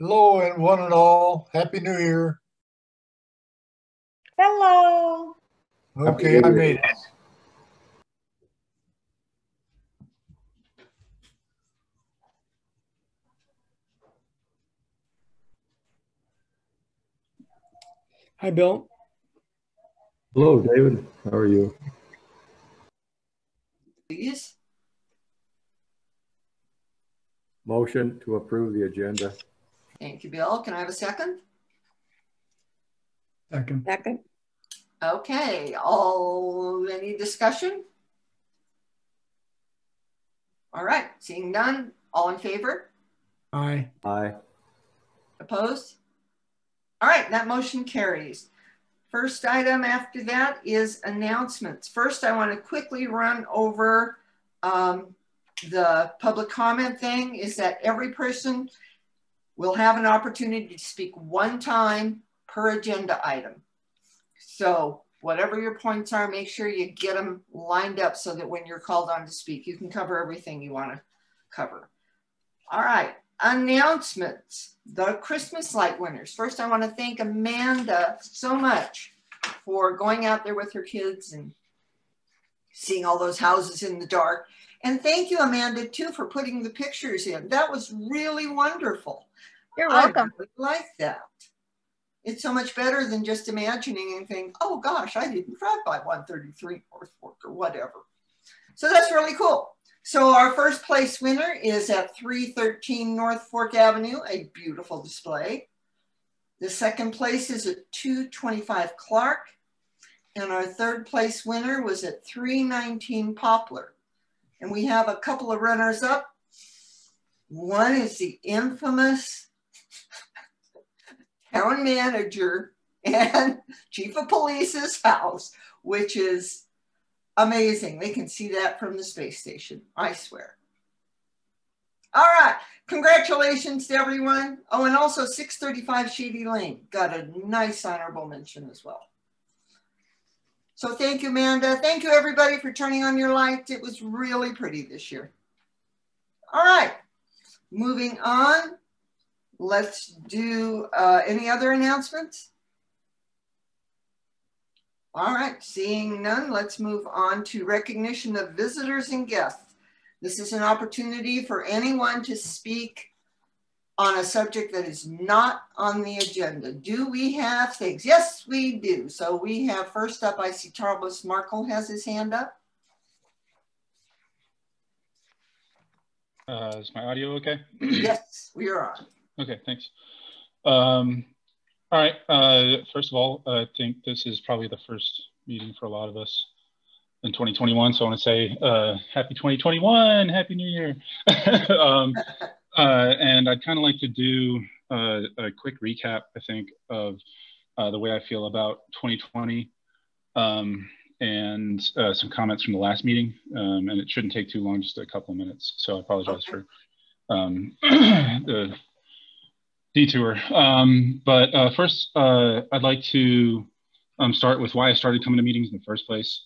Hello, and one and all. Happy New Year. Hello. Okay, I made it. Hi, Bill. Hello, David. How are you? Please. Motion to approve the agenda. Thank you, Bill. Can I have a second? Second. Okay, any discussion? All right, seeing none, all in favor? Aye. Aye. Opposed? All right, that motion carries. First item after that is announcements. First, I want to quickly run over the public comment thing is that every person will have an opportunity to speak one time per agenda item. So whatever your points are, make sure you get them lined up so that when you're called on to speak, you can cover everything you want to cover. All right, announcements. The Christmas light winners. First, I want to thank Amanda so much for going out there with her kids and seeing all those houses in the dark. And thank you, Amanda, too, for putting the pictures in. That was really wonderful. You're welcome. I really like that. It's so much better than just imagining and think, oh gosh, I didn't drive by 133 North Fork or whatever. So that's really cool. So our first place winner is at 313 North Fork Avenue, a beautiful display. The second place is at 225 Clark. And our third place winner was at 319 Poplar. And we have a couple of runners up. One is the infamous town manager and chief of police's house, which is amazing. They can see that from the space station, I swear. All right, congratulations to everyone. Oh, and also 635 Shady Lane got a nice honorable mention as well. So thank you, Amanda. Thank you, everybody, for turning on your lights. It was really pretty this year. All right, moving on. Let's do any other announcements? All right, seeing none, let's move on to recognition of visitors and guests. This is an opportunity for anyone to speak on a subject that is not on the agenda. Do we have things? Yes, we do. So we have first up, I see Charles Markle has his hand up. Is my audio okay? Yes, we are on. Okay, thanks. All right, first of all, I think this is probably the first meeting for a lot of us in 2021. So I want to say happy 2021, happy New Year. And I'd kind of like to do a quick recap, I think, of the way I feel about 2020 and some comments from the last meeting. And it shouldn't take too long, just a couple of minutes. So I apologize for the detour. But first, I'd like to start with why I started coming to meetings in the first place.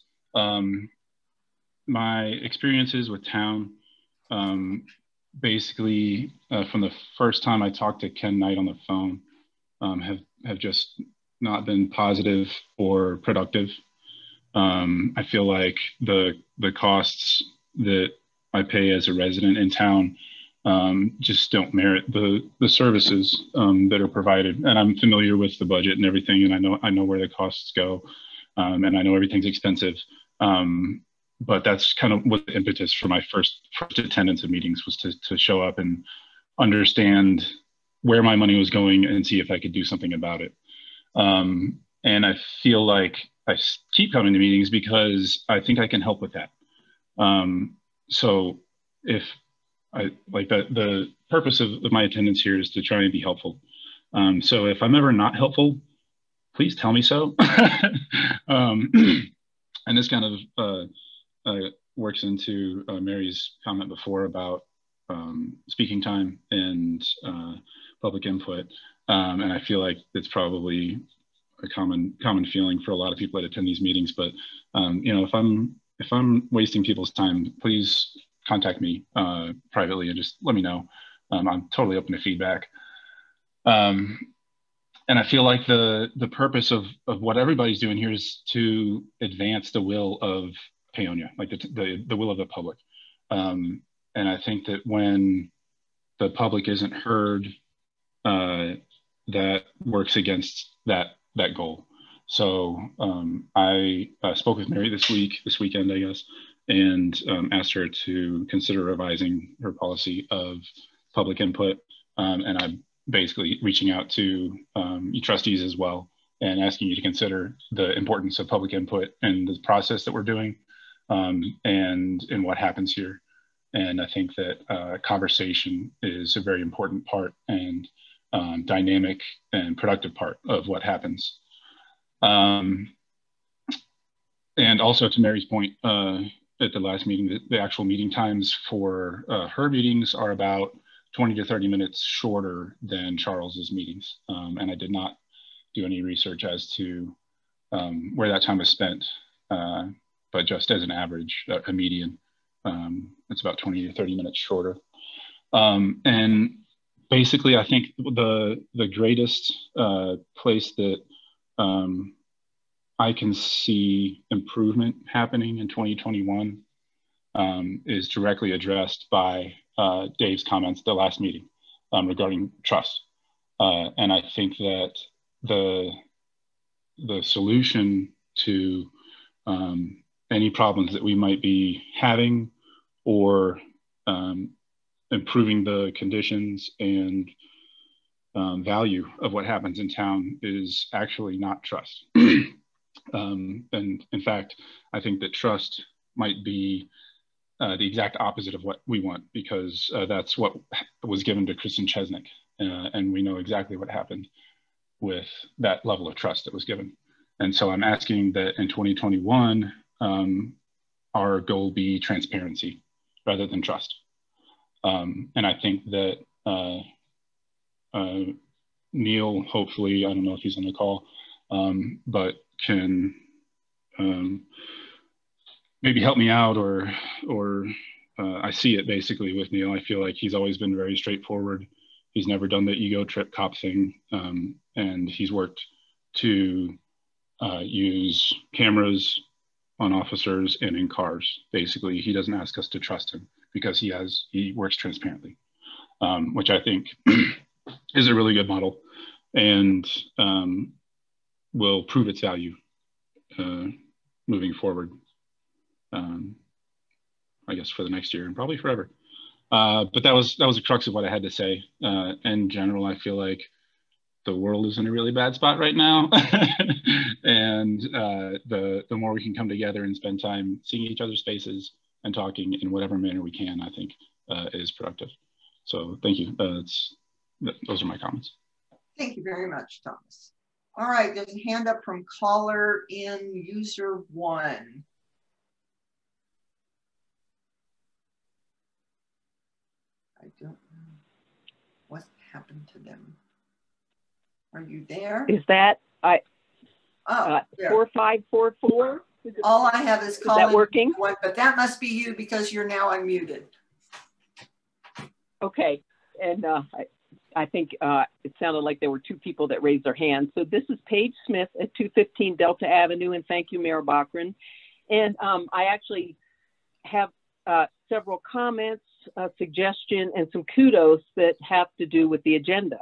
My experiences with town, basically from the first time I talked to Ken Knight on the phone, have just not been positive or productive. I feel like the costs that I pay as a resident in town just don't merit the services that are provided. And I'm familiar with the budget and everything, and I know where the costs go, and I know everything's expensive. But that's kind of what the impetus for my first attendance of meetings was, to show up and understand where my money was going and see if I could do something about it. And I feel like I keep coming to meetings because I think I can help with that. So if I like that, the purpose of my attendance here is to try and be helpful. So if I'm ever not helpful, please tell me so. And this kind of works into Mary's comment before about speaking time and public input. And I feel like it's probably a common feeling for a lot of people that attend these meetings. But you know, if I'm wasting people's time, please contact me privately and just let me know. I'm totally open to feedback. And I feel like the purpose of what everybody's doing here is to advance the will of Paonia, like the will of the public. And I think that when the public isn't heard, that works against that goal. So I spoke with Mary this weekend, I guess, and asked her to consider revising her policy of public input. And I'm basically reaching out to you trustees as well and asking you to consider the importance of public input and the process that we're doing and what happens here. And I think that conversation is a very important part and dynamic and productive part of what happens. And also to Mary's point at the last meeting, the actual meeting times for her meetings are about 20 to 30 minutes shorter than Charles's meetings. And I did not do any research as to where that time is spent, but just as an average, a median, it's about 20 to 30 minutes shorter. And basically, I think the greatest place that I can see improvement happening in 2021 is directly addressed by Dave's comments at the last meeting regarding trust. And I think that the solution to any problems that we might be having or improving the conditions and value of what happens in town is actually not trust. And in fact, I think that trust might be the exact opposite of what we want, because that's what was given to Kristen Chesnick. And we know exactly what happened with that level of trust that was given. And so I'm asking that in 2021, our goal be transparency rather than trust. And I think that Neil, hopefully, I don't know if he's on the call, but can maybe help me out, or I see it basically with Neil. I feel like he's always been very straightforward. He's never done the ego trip cop thing. And he's worked to use cameras on officers and in cars. Basically, he doesn't ask us to trust him because he works transparently, which I think is a really good model and will prove its value moving forward, I guess for the next year and probably forever. But that was the crux of what I had to say. In general, I feel like the world is in a really bad spot right now. And the more we can come together and spend time seeing each other's faces and talking in whatever manner we can, I think is productive. So thank you. Those are my comments. Thank you very much, Thomas. All right, there's a hand up from caller in user 1. I don't know what happened to them. Are you there? Is that there. 4544? All I have is calling. Is that working? One, but that must be you because you're now unmuted. Okay, and I think it sounded like there were 2 people that raised their hands. So this is Paige Smith at 215 Delta Avenue, and thank you, Mayor Bachran. And I actually have several comments, suggestion, and some kudos that have to do with the agenda.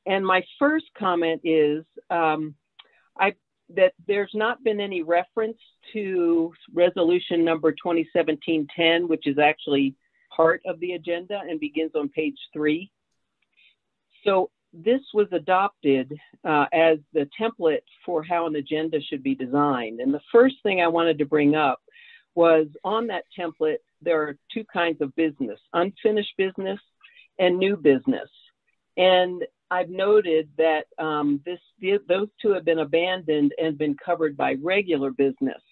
And my first comment is that there's not been any reference to resolution number 2017-10, which is actually part of the agenda and begins on page 3. So this was adopted as the template for how an agenda should be designed. And the first thing I wanted to bring up was on that template, there are 2 kinds of business, unfinished business and new business. And I've noted that those 2 have been abandoned and been covered by regular business.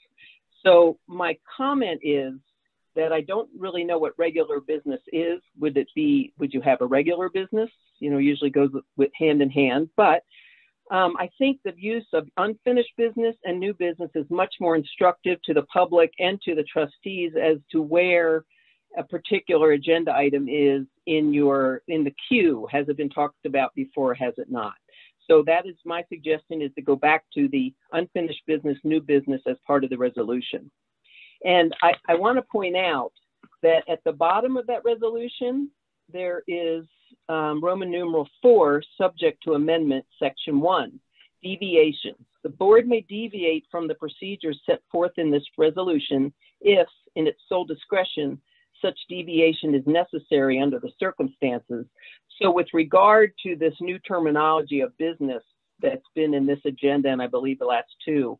So my comment is that I don't really know what regular business is. Would you have a regular business? You know, usually goes with hand in hand, but I think the use of unfinished business and new business is much more instructive to the public and to the trustees as to where a particular agenda item is in the queue. Has it been talked about before? Has it not? So that is my suggestion, is to go back to the unfinished business, new business as part of the resolution. And I want to point out that at the bottom of that resolution, there is Roman numeral 4, subject to amendment, section 1, deviations. The board may deviate from the procedures set forth in this resolution if, in its sole discretion, such deviation is necessary under the circumstances. So with regard to this new terminology of business that's been in this agenda, and I believe the last 2,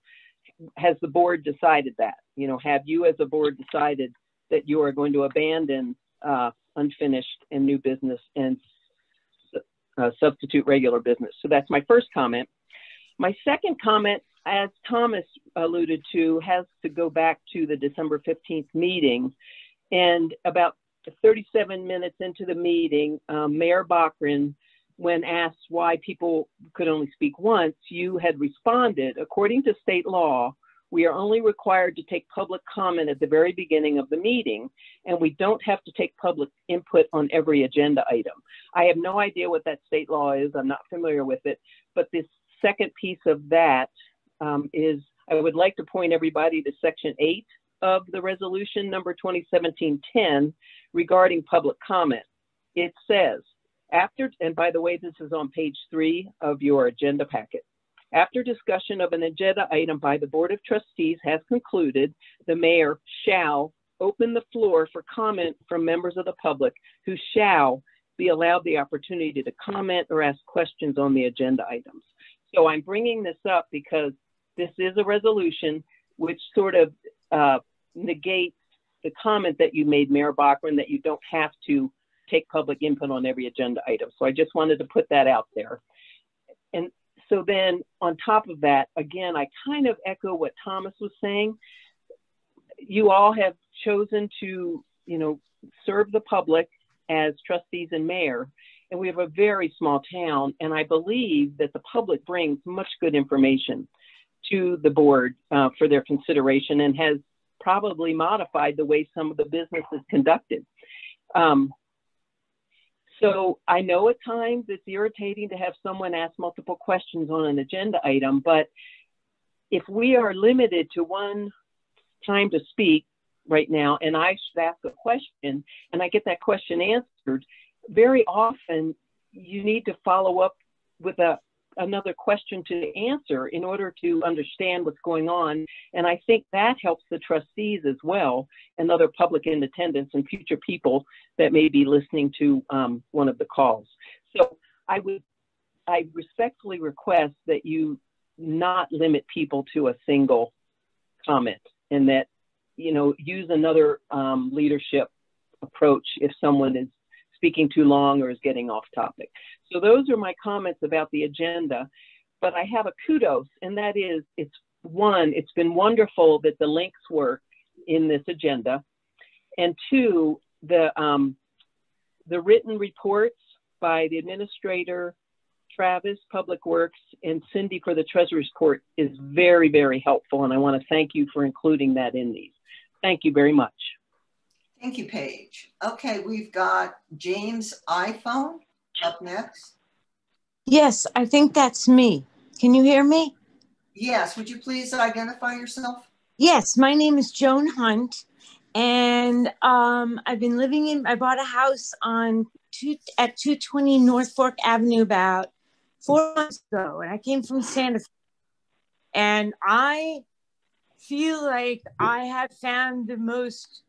has the board decided that? You know, have you as a board decided that you are going to abandon unfinished and new business and substitute regular business? So that's my first comment. My second comment, as Thomas alluded to, has to go back to the December 15th meeting. And about 37 minutes into the meeting, Mayor Bachran, when asked why people could only speak once, you had responded, according to state law, we are only required to take public comment at the very beginning of the meeting, and we don't have to take public input on every agenda item. I have no idea what that state law is. I'm not familiar with it. But this second piece of that is, I would like to point everybody to section 8 of the resolution number 2017-10 regarding public comment. It says, after, and by the way, this is on page 3 of your agenda packet. After discussion of an agenda item by the Board of Trustees has concluded, the mayor shall open the floor for comment from members of the public who shall be allowed the opportunity to comment or ask questions on the agenda items. So I'm bringing this up because this is a resolution which sort of negates the comment that you made, Mayor Bachran, that you don't have to take public input on every agenda item. So I just wanted to put that out there. And so then on top of that, again, I kind of echo what Thomas was saying. You all have chosen to, you know, serve the public as trustees and mayor. And we have a very small town. And I believe that the public brings much good information to the board for their consideration, and has probably modified the way some of the business is conducted. So I know at times it's irritating to have someone ask multiple questions on an agenda item, but if we are limited to one time to speak right now, and I should ask a question and I get that question answered, very often you need to follow up with another question to answer in order to understand what's going on. And I think that helps the trustees as well, and other public in attendance and future people that may be listening to one of the calls. So I respectfully request that you not limit people to a single comment, and that, you know, use another leadership approach if someone is speaking too long or is getting off topic. So those are my comments about the agenda, but I have a kudos, and that is, it's been wonderful that the links work in this agenda, and 2, the written reports by the administrator, Travis, Public Works, and Cindy for the Treasurer's Court is very, very helpful, and I want to thank you for including that in these. Thank you very much. Thank you, Paige. Okay, we've got James iPhone up next. Yes, I think that's me. Can you hear me? Yes, would you please identify yourself? Yes, my name is Joan Hunt, and I've been I bought a house at 220 North Fork Avenue about 4 months ago, and I came from Santa Fe. And I feel like I have found the most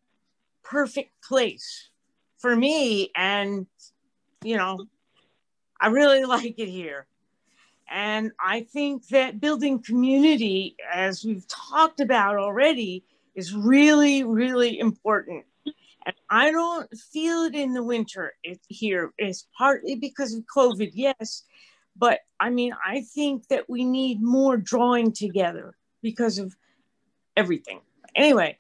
perfect place for me, and you know, I really like it here. And I think that building community, as we've talked about already, is really, really important. And I don't feel it in the winter here. It's partly because of COVID, yes, but I mean, I think that we need more drawing together because of everything. Anyway,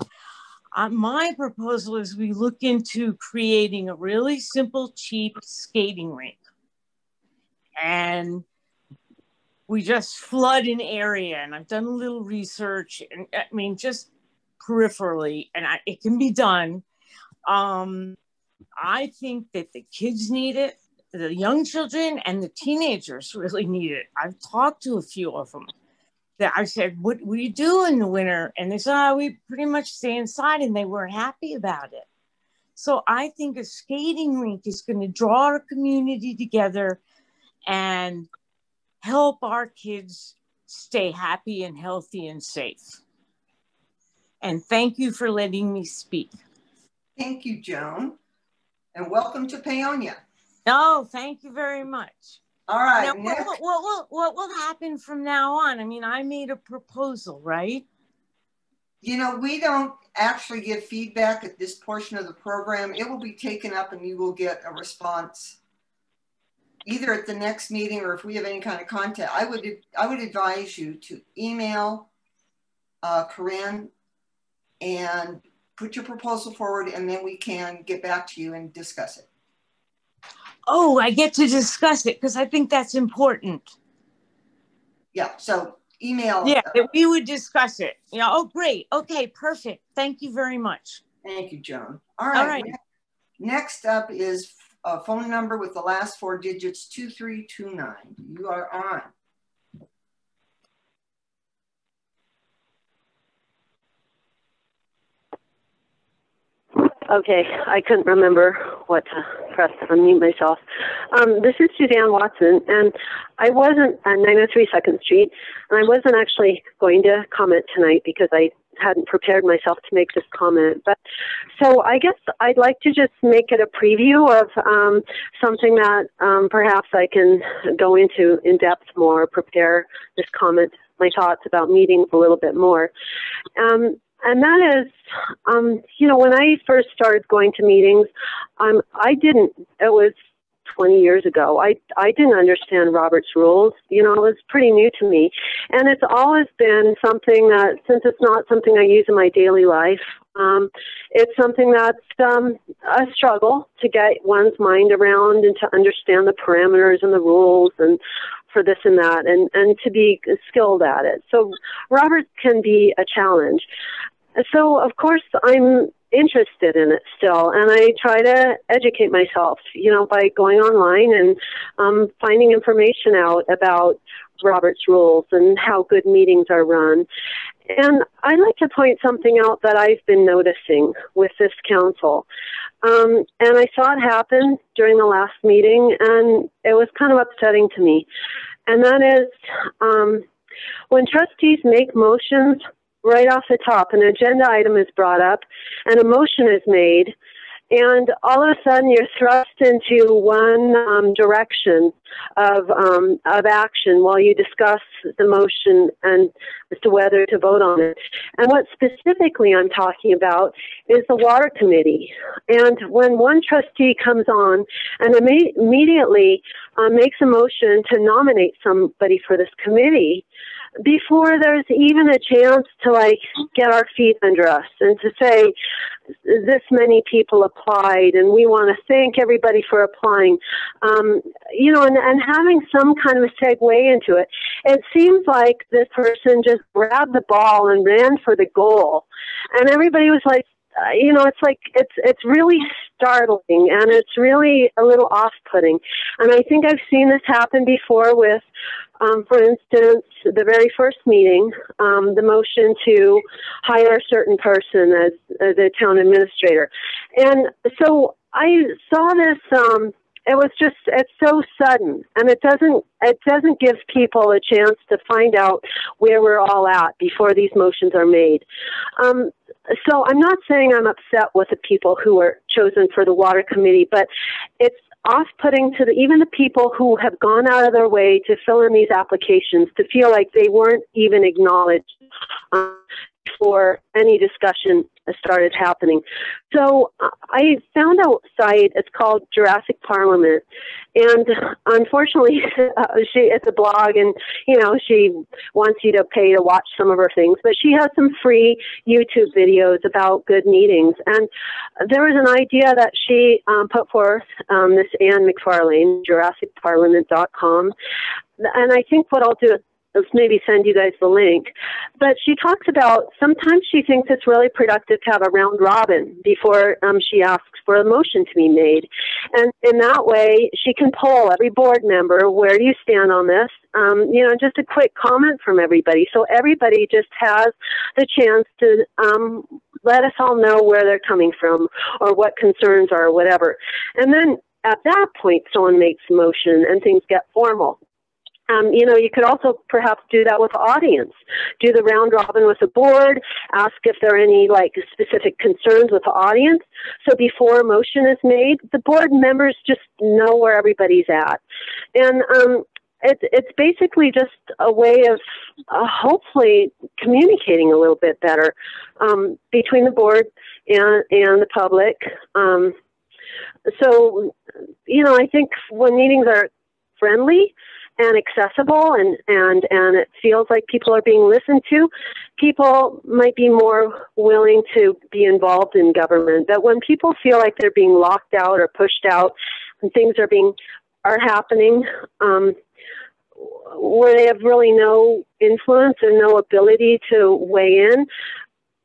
my proposal is we look into creating a really simple, cheap skating rink. And we just flood an area. And I've done a little research, and I mean, just peripherally, and it can be done. I think that the kids need it, the young children and the teenagers really need it. I've talked to a few of them that I said, what do you do in the winter? And they said, oh, we pretty much stay inside, and they weren't happy about it. So I think a skating rink is going to draw our community together and help our kids stay happy and healthy and safe. And thank you for letting me speak. Thank you, Joan. And welcome to Paonia. Oh, thank you very much. All right. Now, what will happen from now on? I mean, I made a proposal, right? You know, we don't actually give feedback at this portion of the program. It will be taken up and you will get a response either at the next meeting, or if we have any kind of contact. I would advise you to email Corinne and put your proposal forward, and then we can get back to you and discuss it. Oh, I get to discuss it because I think that's important. Yeah, so email. Yeah, that we would discuss it. Yeah. Oh, great. Okay, perfect. Thank you very much. Thank you, Joan. All right. Next up is a phone number with the last 4 digits, 2329. You are on. Okay, I couldn't remember what to press to unmute myself. This is Suzanne Watson, and I wasn't at 903 2nd Street, and I wasn't actually going to comment tonight because I hadn't prepared myself to make this comment. But so I guess I'd like to just make it a preview of something that perhaps I can go into in depth more, prepare this comment, my thoughts about meetings a little bit more. And that is, you know, when I first started going to meetings, it was 20 years ago. I didn't understand Robert's rules. You know, it was pretty new to me. And it's always been something that, since it's not something I use in my daily life, it's something that's a struggle to get one's mind around and to understand the parameters and the rules and for this and that, and to be skilled at it. So Robert can be a challenge. So, of course, I'm interested in it still, and I try to educate myself, you know, by going online and finding information out about Robert's rules and how good meetings are run. And I'd like to point something out that I've been noticing with this council. And I saw it happen during the last meeting, and it was kind of upsetting to me. And that is when trustees make motions right off the top, an agenda item is brought up and a motion is made, and all of a sudden you're thrust into one direction of action while you discuss the motion and as to whether to vote on it. And what specifically I'm talking about is the water committee. And when one trustee comes on and immediately makes a motion to nominate somebody for this committee, before there's even a chance to like get our feet under us and to say this many people applied and we want to thank everybody for applying, you know, and having some kind of a segue into it. It seems like this person just grabbed the ball and ran for the goal, and everybody was like, you know, it's like, it's really startling, and it's really a little off-putting. And I think I've seen this happen before with, for instance, the very first meeting, the motion to hire a certain person as the town administrator. And so I saw this, it's so sudden, and it doesn't give people a chance to find out where we're all at before these motions are made. So I'm not saying I'm upset with the people who were chosen for the water committee, but it's off-putting to even the people who have gone out of their way to fill in these applications to feel like they weren't even acknowledged before any discussion started happening. So I found a site, it's called Jurassic Parliament, and unfortunately it's a blog, and you know, she wants you to pay to watch some of her things, but she has some free YouTube videos about good meetings. And there was an idea that she put forth, this Anne McFarlane, JurassicParliament.com, and I think what I'll do maybe send you guys the link. But she talks about sometimes she thinks it's really productive to have a round robin before she asks for a motion to be made. And in that way, she can poll every board member, where do you stand on this? You know, just a quick comment from everybody. So everybody just has the chance to let us all know where they're coming from or what concerns are or whatever. And then at that point, someone makes a motion and things get formal. You know, you could also perhaps do that with the audience. Do the round robin with the board, ask if there are any like specific concerns with the audience. So before a motion is made, the board members just know where everybody's at. And it's basically just a way of hopefully communicating a little bit better between the board and the public. So, you know, I think when meetings are friendly and accessible and it feels like people are being listened to, people might be more willing to be involved in government. That when people feel like they're being locked out or pushed out and things are happening where they have really no influence and no ability to weigh in,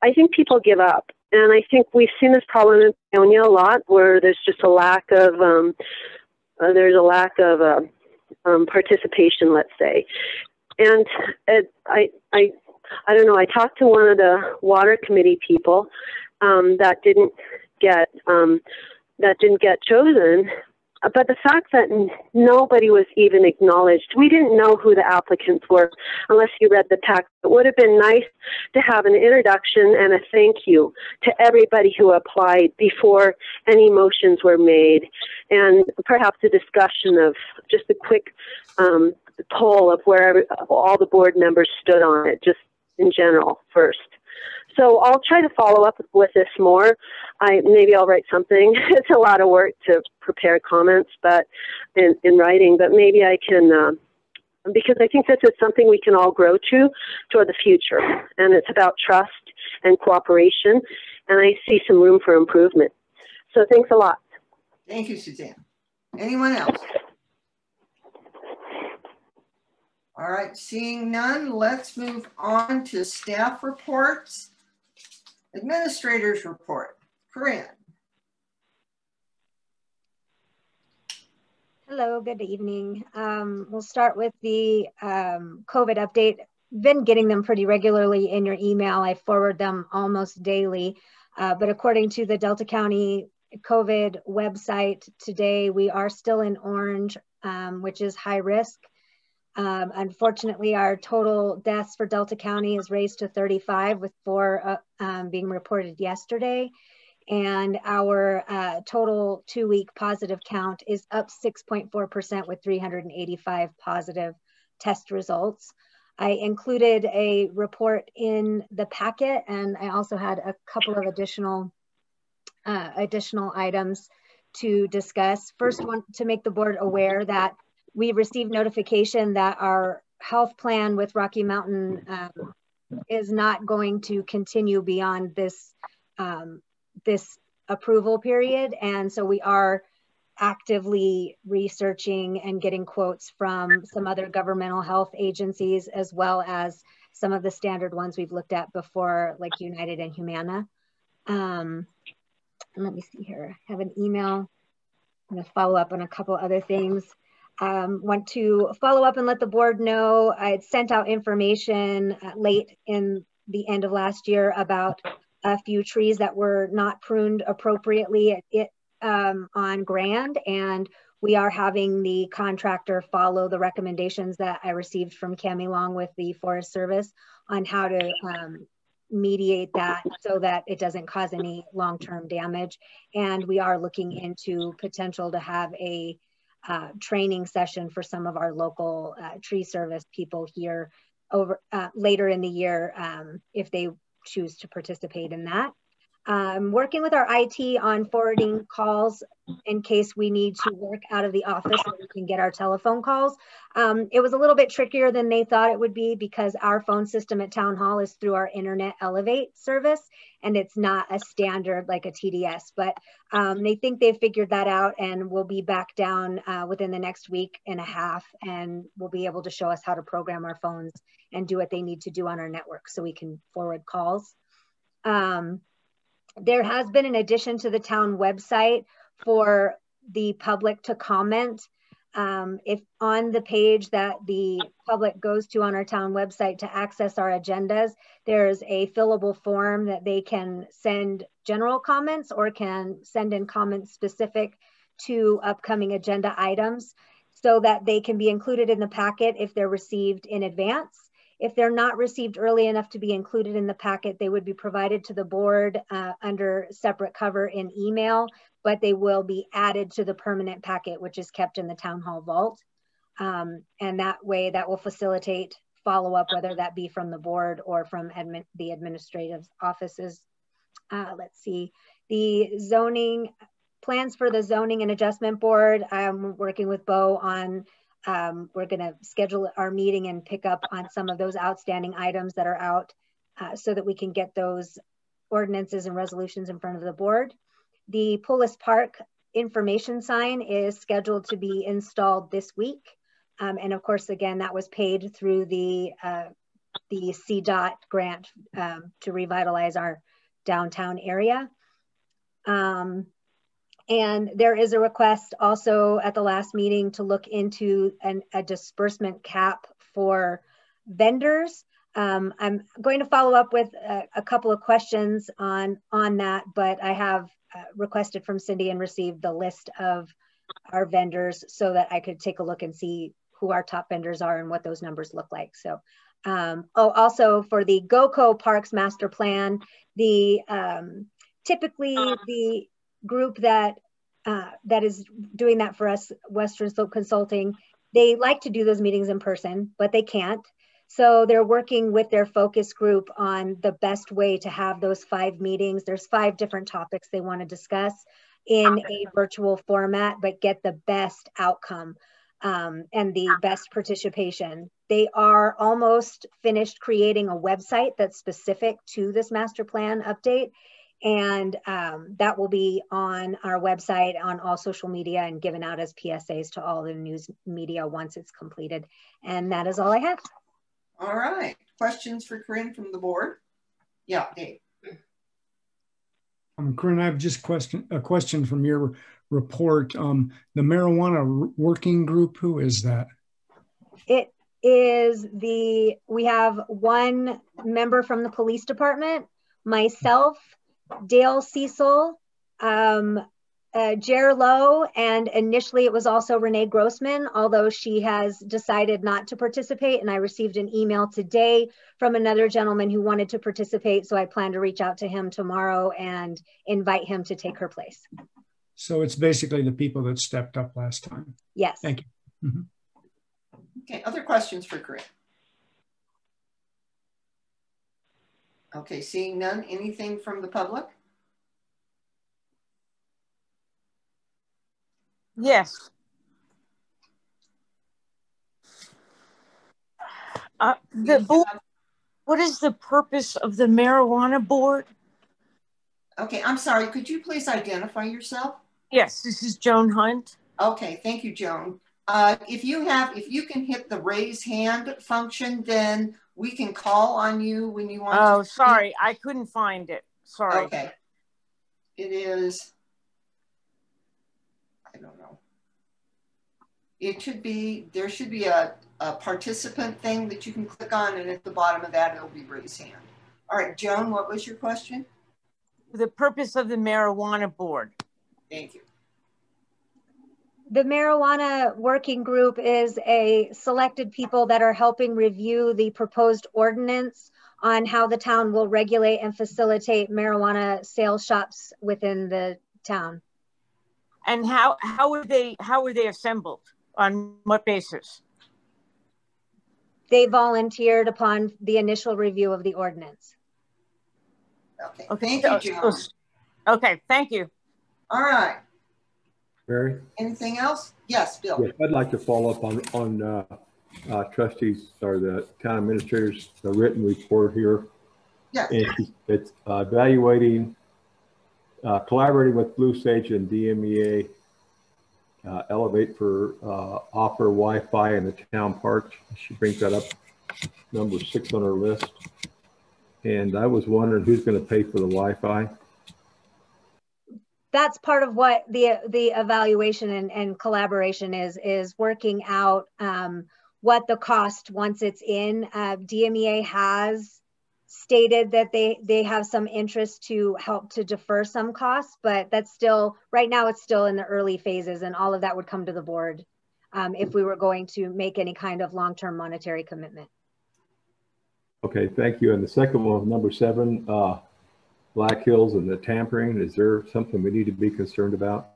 I think people give up. And I think we've seen this problem in Pioneer a lot, where there's just a lack of participation, let's say. And I don't know. I talked to one of the water committee people that didn't get chosen. But the fact that nobody was even acknowledged, we didn't know who the applicants were unless you read the text. It would have been nice to have an introduction and a thank you to everybody who applied before any motions were made, and perhaps a discussion of just a quick poll of where all the board members stood on it, just in general first. So I'll try to follow up with this more. Maybe I'll write something. It's a lot of work to prepare comments, but in writing. But maybe I can, because I think this is something we can all grow to toward the future, and it's about trust and cooperation. And I see some room for improvement. So thanks a lot. Thank you, Suzanne. Anyone else? All right, seeing none, let's move on to staff reports. Administrators report. Corinne. Hello, good evening. We'll start with the COVID update. Been getting them pretty regularly in your email. I forward them almost daily. But according to the Delta County COVID website today, we are still in orange, which is high risk. Unfortunately, our total deaths for Delta County is raised to 35, with 4 being reported yesterday. And our total 2-week positive count is up 6.4% with 385 positive test results. I included a report in the packet, and I also had a couple of additional items to discuss. First, want to make the board aware that we received notification that our health plan with Rocky Mountain is not going to continue beyond this this approval period. And so we are actively researching and getting quotes from some other governmental health agencies, as well as some of the standard ones we've looked at before, like United and Humana. And let me see here, I have an email. I'm gonna follow up on a couple other things. Want to follow up and let the board know I had sent out information late in the end of last year about a few trees that were not pruned appropriately on Grand, and we are having the contractor follow the recommendations that I received from Cami Long with the Forest Service on how to mediate that so that it doesn't cause any long-term damage. And we are looking into potential to have a training session for some of our local tree service people here over later in the year if they choose to participate in that. I'm working with our IT on forwarding calls in case we need to work out of the office so we can get our telephone calls. It was a little bit trickier than they thought it would be because our phone system at Town Hall is through our Internet Elevate service, and it's not a standard like a TDS, but they think they've figured that out and will be back down within the next week and a half, and will be able to show us how to program our phones and do what they need to do on our network so we can forward calls. There has been an addition to the town website for the public to comment. If on the page that the public goes to on our town website to access our agendas, there's a fillable form that they can send general comments or can send in comments specific to upcoming agenda items so that they can be included in the packet if they're received in advance. If they're not received early enough to be included in the packet, they would be provided to the board under separate cover in email, but they will be added to the permanent packet, which is kept in the town hall vault. And that way that will facilitate follow-up, whether that be from the board or from the administrative offices. Let's see, the zoning plans for the zoning and adjustment board. I'm working with Bo on we're going to schedule our meeting and pick up on some of those outstanding items that are out so that we can get those ordinances and resolutions in front of the board. The Pullis Park information sign is scheduled to be installed this week. And of course, again, that was paid through the CDOT grant to revitalize our downtown area. And there is a request also at the last meeting to look into a disbursement cap for vendors. I'm going to follow up with a couple of questions on that, but I have requested from Cindy and received the list of our vendors so that I could take a look and see who our top vendors are and what those numbers look like. So, also for the GOCO Parks Master Plan, typically the group that is doing that for us, Western Slope Consulting, they like to do those meetings in person, but they can't. So they're working with their focus group on the best way to have those 5 meetings. There's 5 different topics they want to discuss in a virtual format, but get the best outcome and the best participation. They are almost finished creating a website that's specific to this master plan update. And that will be on our website, on all social media, and given out as PSAs to all the news media once it's completed. And that is all I have. All right. Questions for Corinne from the board? Yeah, Dave. Corinne, I have just a question from your report. The marijuana working group, who is that? It is we have one member from the police department, myself, Dale Cecil, Jer Lowe, and initially it was also Renee Grossman, although she has decided not to participate. And I received an email today from another gentleman who wanted to participate. So I plan to reach out to him tomorrow and invite him to take her place. So it's basically the people that stepped up last time. Yes. Thank you. Mm-hmm. Okay, other questions for Corinne? Okay, seeing none, anything from the public? Yes. The board, what is the purpose of the marijuana board? Okay, I'm sorry, could you please identify yourself? Yes, this is Joan Hunt. Okay, thank you, Joan. If you can hit the raise hand function, then we can call on you when you want to. Oh, sorry, I couldn't find it. Sorry. Okay. It is, I don't know. It should be, there should be a participant thing that you can click on, and at the bottom of that, it'll be raise hand. All right, Joan, what was your question? The purpose of the marijuana board. Thank you. The marijuana working group is a selected people that are helping review the proposed ordinance on how the town will regulate and facilitate marijuana sales shops within the town. And how are they assembled? On what basis? They volunteered upon the initial review of the ordinance. Okay. Thank you, Joan. Okay, thank you. All right. Mary? Anything else? Yes, Bill. Yes, I'd like to follow up on trustees or the town administrators, the written report here. Yes. It's evaluating, collaborating with Blue Sage and DMEA, Elevate for offer Wi-Fi in the town parks. She brings that up, number 6 on her list. And I was wondering who's going to pay for the Wi-Fi. That's part of what the evaluation and collaboration is working out what the cost once it's in. DMEA has stated that they have some interest to help to defer some costs, but that's still, right now it's still in the early phases, and all of that would come to the board if we were going to make any kind of long-term monetary commitment. Okay, thank you. And the second one, number 7, Black Hills and the tampering. Is there something we need to be concerned about?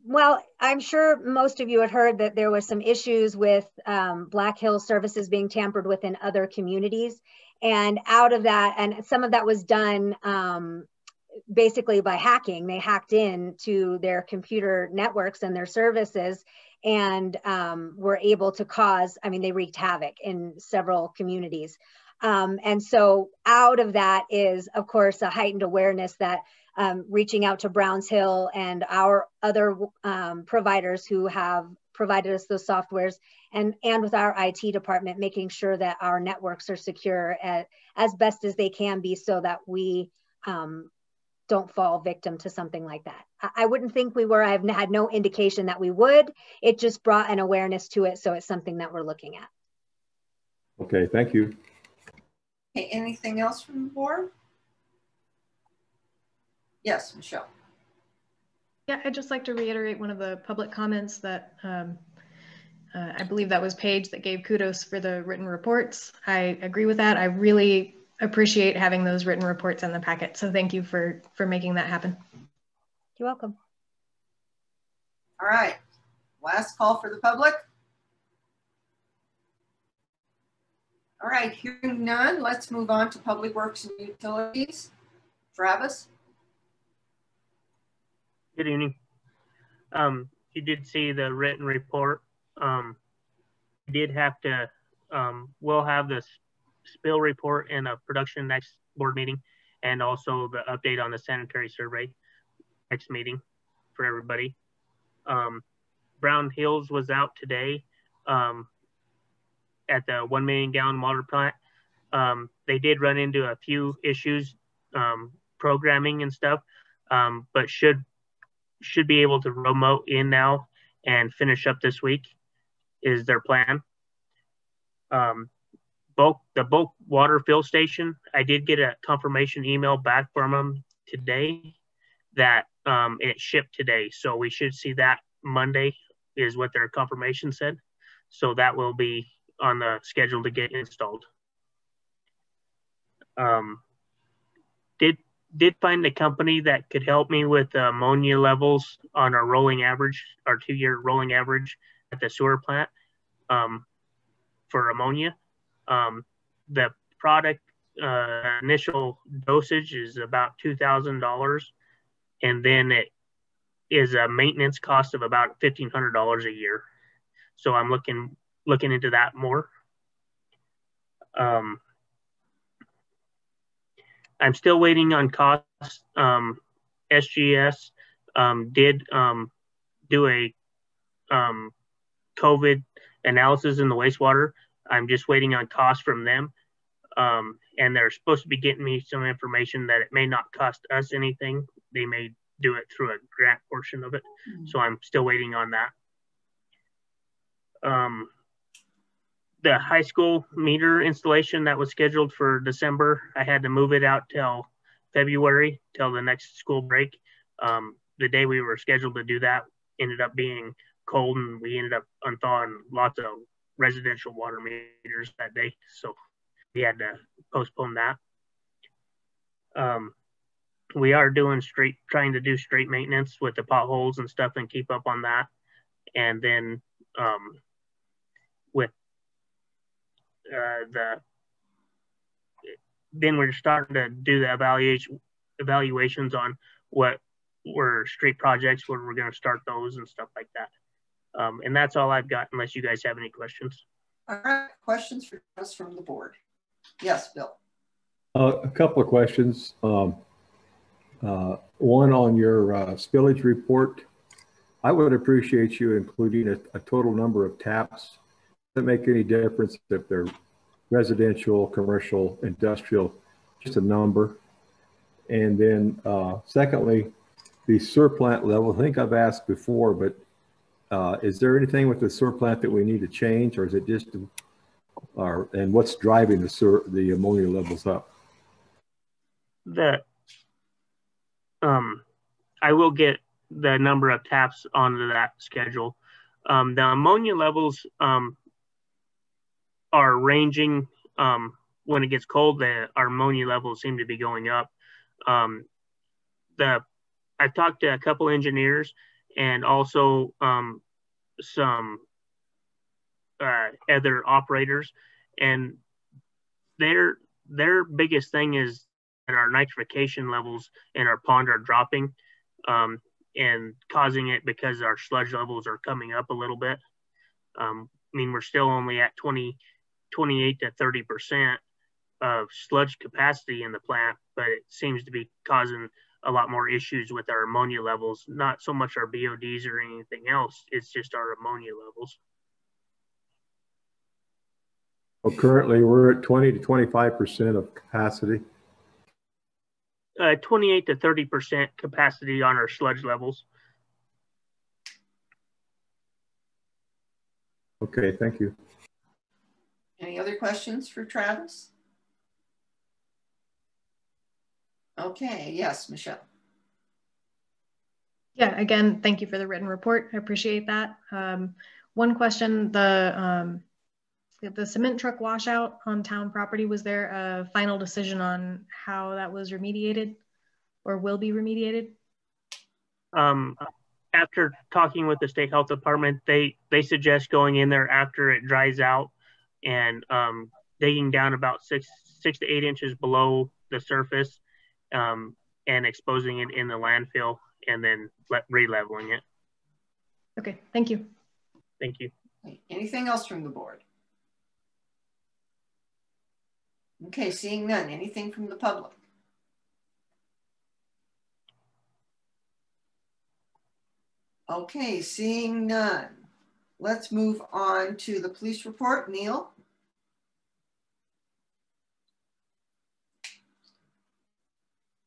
Well, I'm sure most of you had heard that there was some issues with Black Hills services being tampered with in other communities. And out of that, and some of that was done basically by hacking. They hacked into their computer networks and their services and were able to cause, I mean, they wreaked havoc in several communities. And so out of that is, of course, a heightened awareness that reaching out to Browns Hill and our other providers who have provided us those softwares and with our IT department, making sure that our networks are secure as best as they can be so that we don't fall victim to something like that. I wouldn't think we were. I've had no indication that we would. It just brought an awareness to it. So it's something that we're looking at. Okay, thank you. Okay, anything else from the board? Yes, Michelle. Yeah, I'd just like to reiterate one of the public comments that I believe that was Paige that gave kudos for the written reports. I agree with that. I really appreciate having those written reports in the packet. So thank you for making that happen. You're welcome. All right, last call for the public. All right, hearing none, let's move on to Public Works and Utilities. Travis? Good evening. You did see the written report. We did have to, we'll have this spill report and a production next board meeting, and also the update on the sanitary survey next meeting for everybody. Brown Hills was out today at the 1 million gallon water plant. They did run into a few issues, programming and stuff, but should be able to remote in now and finish up this week is their plan. The bulk water fill station, I did get a confirmation email back from them today that it shipped today. So we should see that Monday is what their confirmation said. So that will be on the schedule to get installed. Did find a company that could help me with ammonia levels on our rolling average, our 2-year rolling average at the sewer plant for ammonia. The product initial dosage is about $2,000, and then it is a maintenance cost of about $1,500 a year. So I'm looking into that more. I'm still waiting on costs. SGS did do a COVID analysis in the wastewater. I'm just waiting on costs from them. And they're supposed to be getting me some information that it may not cost us anything. They may do it through a grant portion of it. So I'm still waiting on that. The high school meter installation that was scheduled for December, I had to move it out till February, till the next school break. The day we were scheduled to do that ended up being cold, and we ended up unthawing lots of residential water meters that day. So we had to postpone that. We are doing trying to do straight maintenance with the potholes and stuff and keep up on that. And then with then we're starting to do the evaluations on what were street projects, where we're going to start those and stuff like that. And that's all I've got, unless you guys have any questions. All right, questions for us from the board? Yes, Bill. A couple of questions. One on your spillage report. I would appreciate you including a total number of taps. Doesn't make any difference if they're residential, commercial, industrial, just a number. And then secondly, the sewer plant level. I think I've asked before, but is there anything with the sewer plant that we need to change, or is it just, and what's driving the ammonia levels up? I will get the number of taps onto that schedule. The ammonia levels are ranging. When it gets cold, our ammonia levels seem to be going up. I've talked to a couple engineers and also some other operators, and their biggest thing is that our nitrification levels in our pond are dropping, and causing it because our sludge levels are coming up a little bit. I mean, we're still only at 28 to 30% of sludge capacity in the plant, but it seems to be causing a lot more issues with our ammonia levels, not so much our BODs or anything else. It's just our ammonia levels. Well, currently we're at 20 to 25% of capacity. 28 to 30% capacity on our sludge levels. Okay, thank you. Any other questions for Travis? Okay, yes, Michelle. Yeah, again, thank you for the written report. I appreciate that. One question, the cement truck washout on town property, was there a final decision on how that was remediated or will be remediated? After talking with the state health department, they suggest going in there after it dries out and digging down about 6 to 8 inches below the surface, and exposing it in the landfill, and then re-leveling it. Okay, thank you. Thank you. Anything else from the board? Okay, seeing none. Anything from the public? Okay, seeing none. Let's move on to the police report. Neil?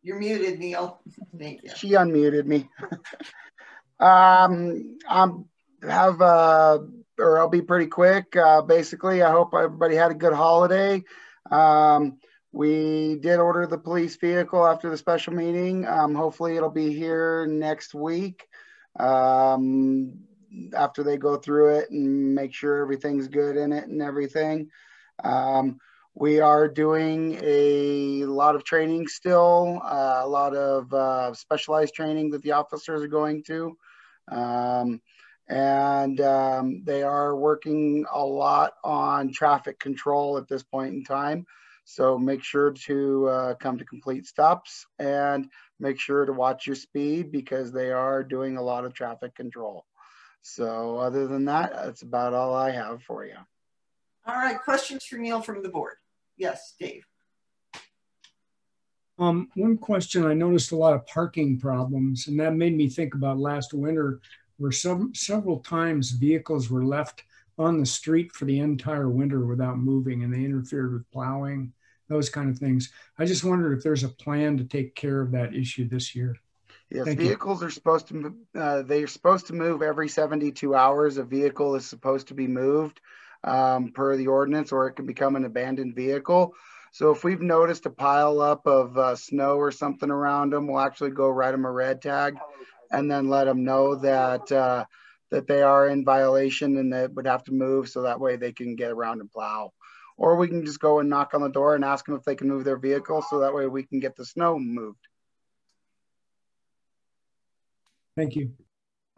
You're muted, Neil. Thank you. She unmuted me. I'll be pretty quick. Basically, I hope everybody had a good holiday. We did order the police vehicle after the special meeting. Hopefully it'll be here next week, after they go through it and make sure everything's good in it and everything. We are doing a lot of training still, a lot of specialized training that the officers are going to. They are working a lot on traffic control at this point in time. So make sure to come to complete stops and make sure to watch your speed, because they are doing a lot of traffic control. So other than that, that's about all I have for you. All right, questions for Neil from the board. Yes, Dave. One question, I noticed a lot of parking problems, and that made me think about last winter, where several times vehicles were left on the street for the entire winter without moving, and they interfered with plowing, those kind of things. I just wondered if there's a plan to take care of that issue this year. Yes, Thank vehicles are supposed to, they're supposed to move every 72 hours. A vehicle is supposed to be moved per the ordinance, or it can become an abandoned vehicle. So if we've noticed a pile up of snow or something around them, we'll actually go write them a red tag and then let them know that that they are in violation and that would have to move, so that way they can get around and plow. Or we can just go and knock on the door and ask them if they can move their vehicle, so that way we can get the snow moved. Thank you.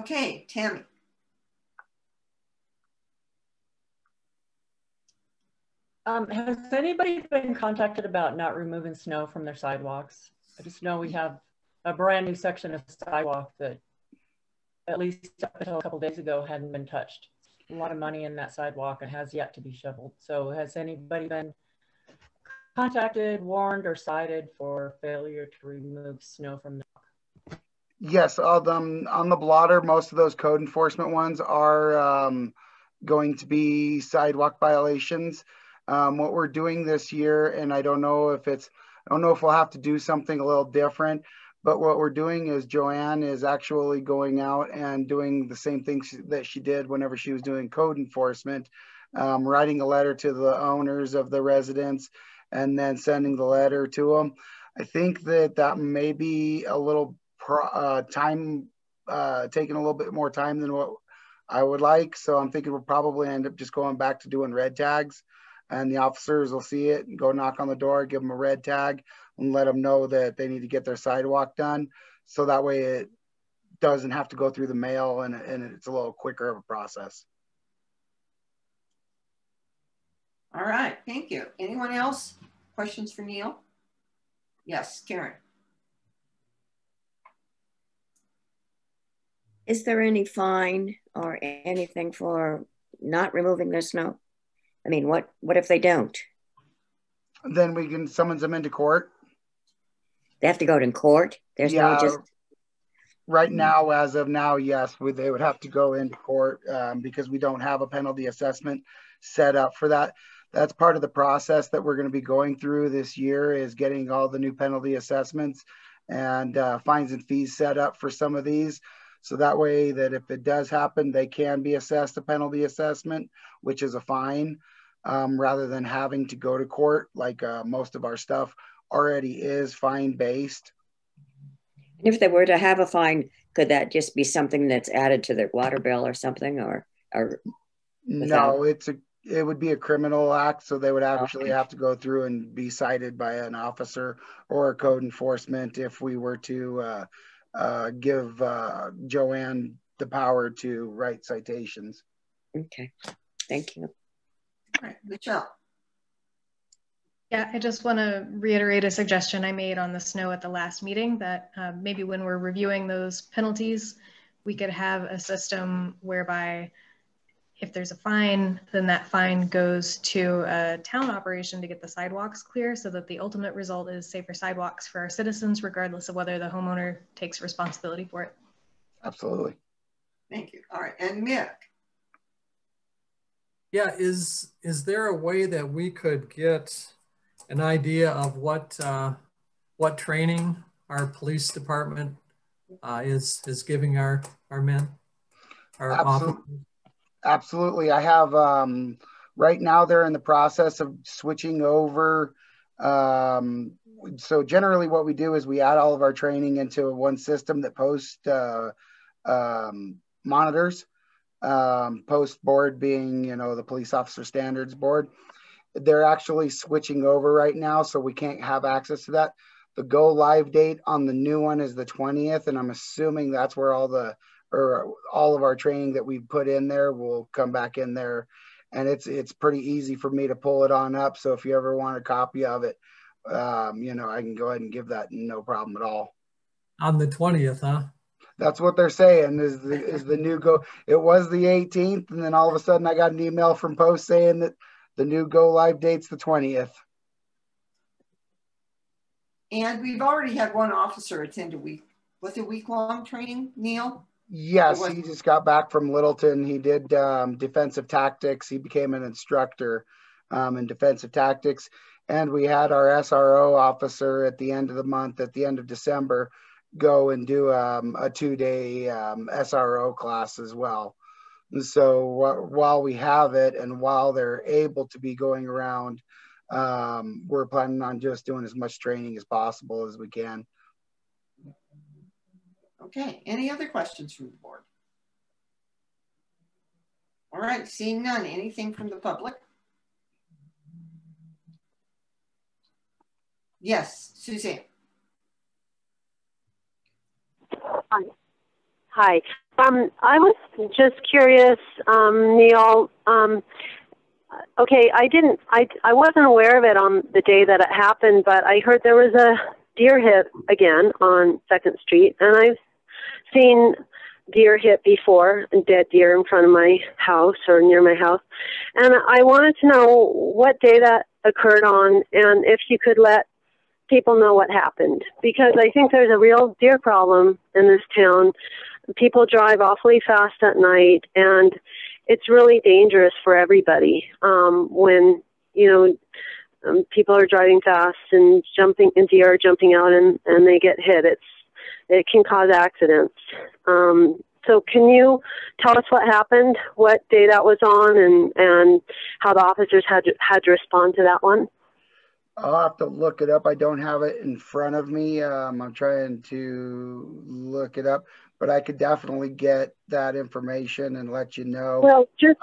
Okay, Tammy. Has anybody been contacted about not removing snow from their sidewalks? I just know we have a brand new section of sidewalk that at least up until a couple days ago hadn't been touched. A lot of money in that sidewalk and has yet to be shoveled. So has anybody been contacted, warned, or cited for failure to remove snow from the dock? Yes, on the blotter, most of those code enforcement ones are going to be sidewalk violations. What we're doing this year, and I don't know if we'll have to do something a little different, but what we're doing is Joanne is actually going out and doing the same things that she did whenever she was doing code enforcement, writing a letter to the owners of the residents and then sending the letter to them. I think that may be a little taking a little bit more time than what I would like. So I'm thinking we'll probably end up just going back to doing red tags, and the officers will see it and go knock on the door, give them a red tag and let them know that they need to get their sidewalk done. So that way it doesn't have to go through the mail and it's a little quicker of a process. All right, thank you. Anyone else? Questions for Neil? Yes, Karen. Is there any fine or anything for not removing the snow? I mean, what if they don't? Then we can summons them into court. They have to go to court? There's no just... Right now, as of now, yes, they would have to go into court because we don't have a penalty assessment set up for that. That's part of the process that we're going to be going through this year, is getting all the new penalty assessments and fines and fees set up for some of these. So that way that if it does happen, they can be assessed a penalty assessment, which is a fine, rather than having to go to court like most of our stuff already is fine based. If they were to have a fine, could that just be something that's added to their water bill or something, or no, it would be a criminal act, so they would actually have to go through and be cited by an officer or a code enforcement if we were to give Joanne the power to write citations. Okay, thank you. All right, Michelle. Yeah, I just want to reiterate a suggestion I made on the snow at the last meeting, that maybe when we're reviewing those penalties, we could have a system whereby if there's a fine, then that fine goes to a town operation to get the sidewalks clear, so that the ultimate result is safer sidewalks for our citizens, regardless of whether the homeowner takes responsibility for it. Absolutely. Thank you. All right, and Mick. Yeah, is there a way that we could get an idea of what training our police department is giving our men, our officers? Absolutely. I have right now they're in the process of switching over. So generally what we do is we add all of our training into one system that posts monitors, post board being, the police officer standards board. They're actually switching over right now, so we can't have access to that. The go live date on the new one is the 20th, and I'm assuming that's where all of our training that we put in there will come back in there. And it's pretty easy for me to pull it on up. So if you ever want a copy of it, I can go ahead and give that, no problem at all. On the 20th, huh? That's what they're saying is the new go. It was the 18th, and then all of a sudden I got an email from Post saying that the new go live date's the 20th. And we've already had one officer attend a week-long training, Neil? Yes, he just got back from Littleton. He did defensive tactics. He became an instructor in defensive tactics. And we had our SRO officer at the end of the month, at the end of December, go and do a 2-day SRO class as well. And so while we have it and while they're able to be going around, we're planning on just doing as much training as possible as we can. Okay, any other questions from the board? All right, seeing none, anything from the public? Yes, Suzanne. Hi. I was just curious, Neil. Okay, I wasn't aware of it on the day that it happened, but I heard there was deer hit again on 2nd Street, and I've seen deer hit before, dead deer in front of my house or near my house. And I wanted to know what day that occurred on, and if you could let people know what happened, because I think there's a real deer problem in this town. People drive awfully fast at night, and it's really dangerous for everybody when, people are driving fast and deer are jumping out and they get hit. It can cause accidents. So can you tell us what happened, what day that was on, and how the officers had to respond to that one? I'll have to look it up. I don't have it in front of me. I'm trying to look it up, but I could definitely get that information and let you know. Well, just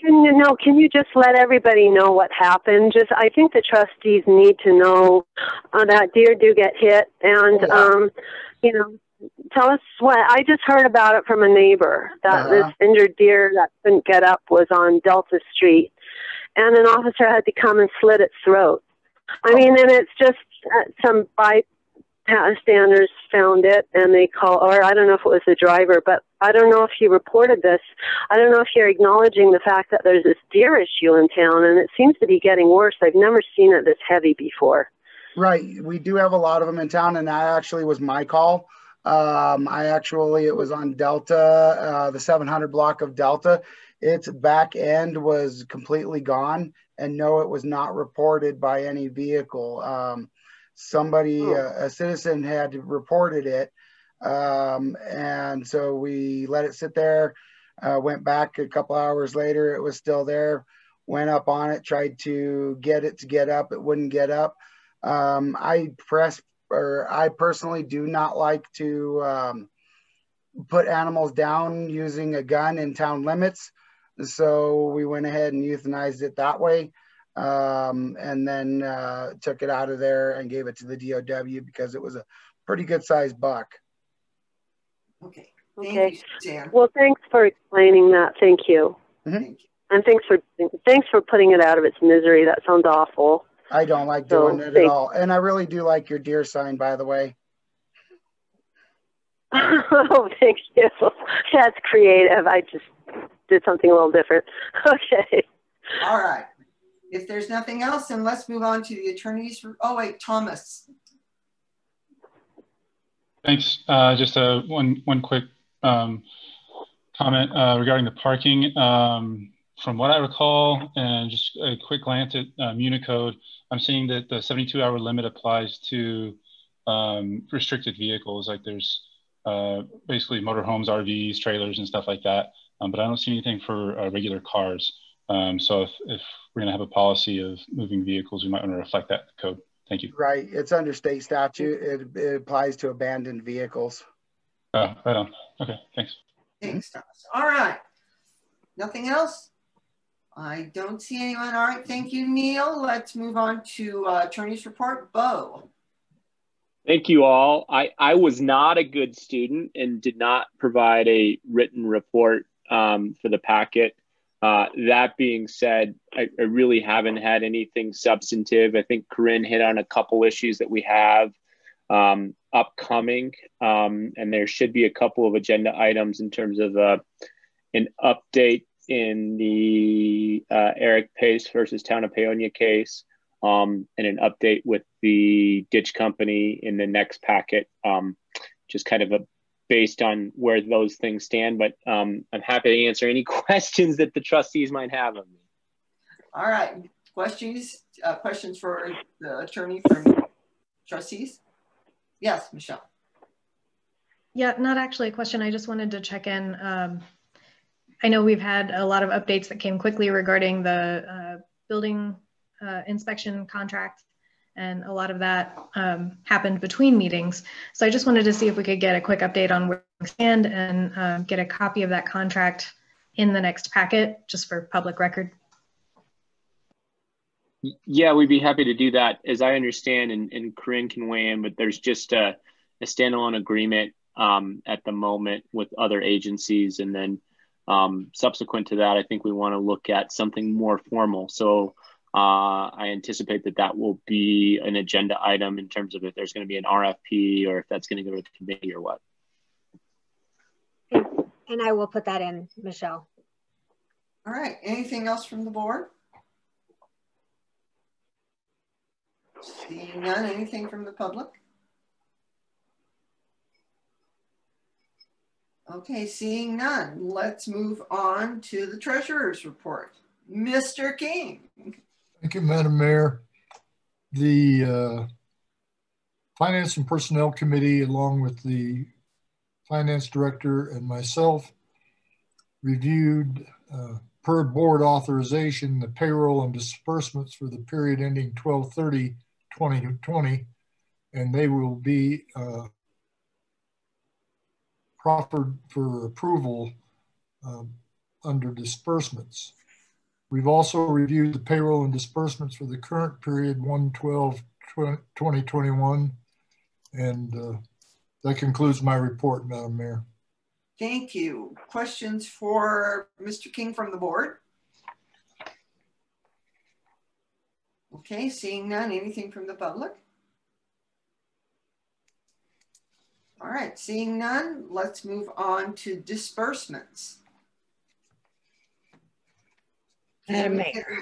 can you just let everybody know what happened? I think the trustees need to know that deer do get hit, and tell us what. I just heard about it from a neighbor that this injured deer that couldn't get up was on Delta Street, and an officer had to come and slit its throat. I mean, and it's just some bystanders found it, and they or I don't know if it was the driver, but I don't know if he reported this. I don't know if you're acknowledging the fact that there's this deer issue in town, and it seems to be getting worse. I've never seen it this heavy before. Right. We do have a lot of them in town, and that actually was my call. It was on Delta, the 700 block of Delta. Its back end was completely gone, and no, it was not reported by any vehicle. A citizen had reported it, and so we let it sit there, went back a couple hours later, it was still there, went up on it, tried to get it to get up, it wouldn't get up. I personally do not like to put animals down using a gun in town limits. So we went ahead and euthanized it that way, and then took it out of there and gave it to the DOW because it was a pretty good sized buck. Okay. Thank you, Suzanne. Well, thanks for explaining that. Thank you. Thank you. And thanks for putting it out of its misery. That sounds awful. I don't like doing it at all. And I really do like your deer sign, by the way. Oh, thank you. That's creative. I just did something a little different. Okay. All right. If there's nothing else, then let's move on to the attorneys. Oh, wait, Thomas. Thanks. Just one quick comment regarding the parking. From what I recall, and just a quick glance at Unicode, I'm seeing that the 72-hour limit applies to restricted vehicles. Like there's basically motorhomes, RVs, trailers, and stuff like that. But I don't see anything for regular cars. So if we're going to have a policy of moving vehicles, we might want to reflect that in the code. Thank you. Right. It's under state statute. It applies to abandoned vehicles. Oh, right on. Okay. Thanks. Thanks, Thomas. All right. Nothing else? I don't see anyone. All right. Thank you, Neil. Let's move on to attorney's report. Bo. Thank you all. I was not a good student and did not provide a written report for the packet. That being said, I really haven't had anything substantive. I think Corinne hit on a couple issues that we have upcoming, and there should be a couple of agenda items in terms of an update in the Eric Pace versus Town of Paonia case, and an update with the ditch company in the next packet, just kind of based on where those things stand. But I'm happy to answer any questions that the trustees might have of me. All right, questions for the attorney from trustees? Yes, Michelle. Yeah, not actually a question. I just wanted to check in. I know we've had a lot of updates that came quickly regarding the building inspection contract, and a lot of that happened between meetings. So I just wanted to see if we could get a quick update on where we stand and get a copy of that contract in the next packet, just for public record. Yeah, we'd be happy to do that. As I understand, and Corinne can weigh in, but there's just a standalone agreement at the moment with other agencies. And then subsequent to that, I think we want to look at something more formal. So I anticipate that that will be an agenda item in terms of if there's going to be an RFP or if that's going to go to the committee or what. And I will put that in, Michelle. All right, anything else from the board? Seeing none, anything from the public? Okay, seeing none, let's move on to the treasurer's report. Mr. King. Thank you, Madam Mayor. The Finance and Personnel Committee, along with the Finance Director and myself, reviewed per board authorization the payroll and disbursements for the period ending 12/30/2020, and they will be proffered for approval under disbursements. We've also reviewed the payroll and disbursements for the current period 1/12/2021, and that concludes my report, Madam Mayor. Thank you. Questions for Mr. King from the board? Okay, seeing none, anything from the public? All right, seeing none, let's move on to disbursements. Madam Mayor,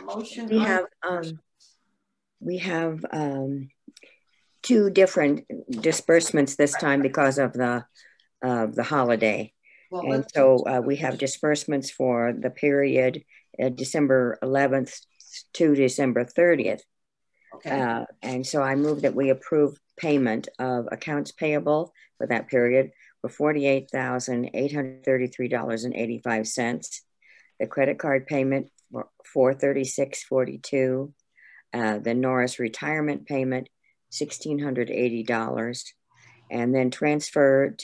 we have two different disbursements this time because of the holiday. Well, and so we have disbursements for the period December 11th to December 30th. Okay. And so I move that we approve payment of accounts payable for that period for $48,833.85. The credit card payment for $436.42. The Norris retirement payment, $1,680. And then transfer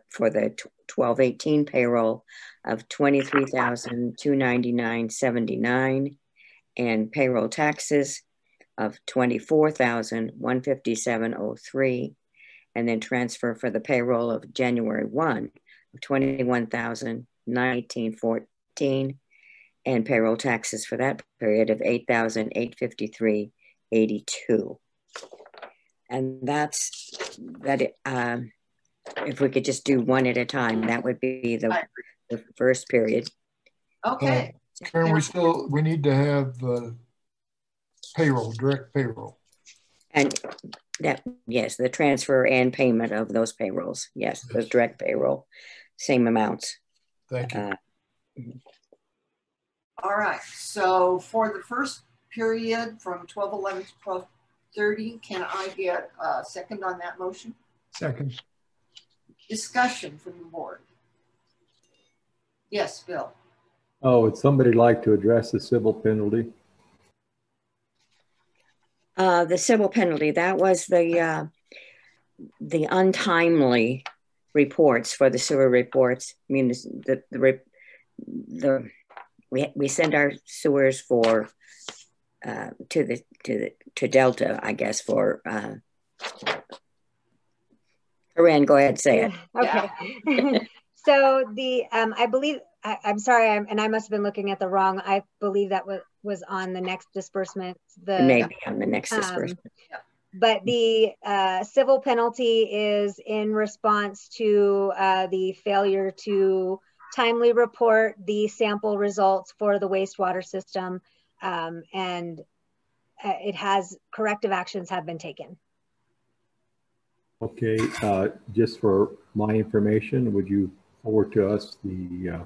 for the 12/18 payroll of $23,299.79 and payroll taxes of $24,157.03, and then transfer for the payroll of January 1 of $21,019.14 and payroll taxes for that period of $8,853.82. And that's that. If we could just do one at a time, that would be the first period. Okay. Karen, we need to have payroll, direct payroll. And that, yes, the transfer and payment of those payrolls. Yes, the direct payroll, same amounts. Thank you. All right, so for the first period from 12/11 to 12/30, can I get a second on that motion? Second. Discussion from the board. Yes, Bill. Oh, would somebody like to address the civil penalty? The civil penalty, that was the untimely reports for the sewer reports. I mean, we send our sewers for to Delta, I guess, for Corinne, go ahead, say it. Okay. So I believe, I'm sorry, and I must have been looking at the wrong, I believe that was on the next disbursement. Maybe on the next disbursement. But the civil penalty is in response to the failure to timely report the sample results for the wastewater system, and corrective actions have been taken. Okay, just for my information, would you forward to us the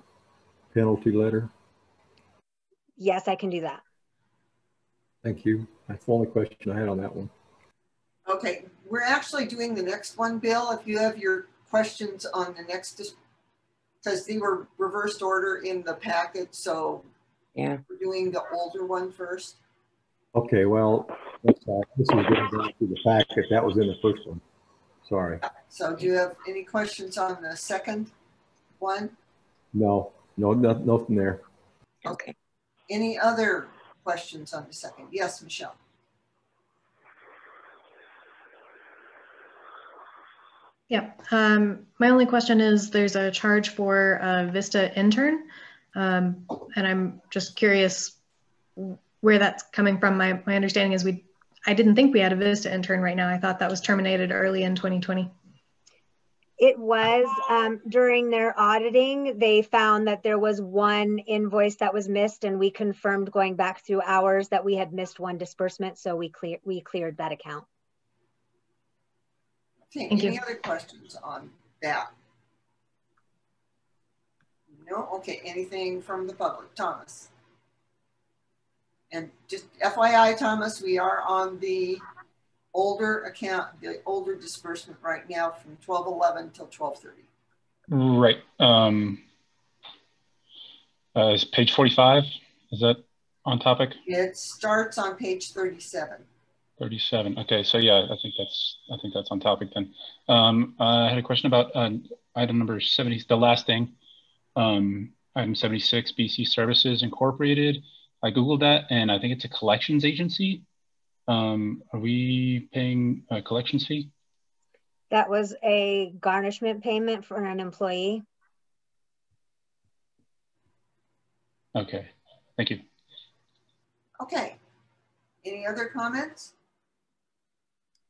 penalty letter? Yes, I can do that. Thank you. That's the only question I had on that one. Okay, we're actually doing the next one, Bill. If you have your questions on the next, because they were reversed order in the packet, so yeah, we're doing the older one first. Okay, well, this is going back to the packet. That was in the first one. Sorry. So do you have any questions on the second one? No, nothing there. Okay. Any other questions on the second? Yes, Michelle. Yeah, my only question is there's a charge for a Vista intern, and I'm just curious where that's coming from. My understanding is I didn't think we had a Vista intern right now. I thought that was terminated early in 2020. It was during their auditing, they found that there was one invoice that was missed, and we confirmed going back through hours that we had missed one disbursement. So we cleared that account. Okay, any other questions on that? No, okay, anything from the public? Thomas. And just FYI, Thomas, we are on the older account, the older disbursement right now from 12/11 till 12/30. Right. Is page 45, is that on topic? It starts on page 37. 37. Okay, so yeah, I think that's on topic then. I had a question about item number 70, the last thing, item 76, BC Services Incorporated. I Googled that, and I think it's a collections agency. Are we paying a collections fee? That was a garnishment payment for an employee. Okay, thank you. Okay, any other comments?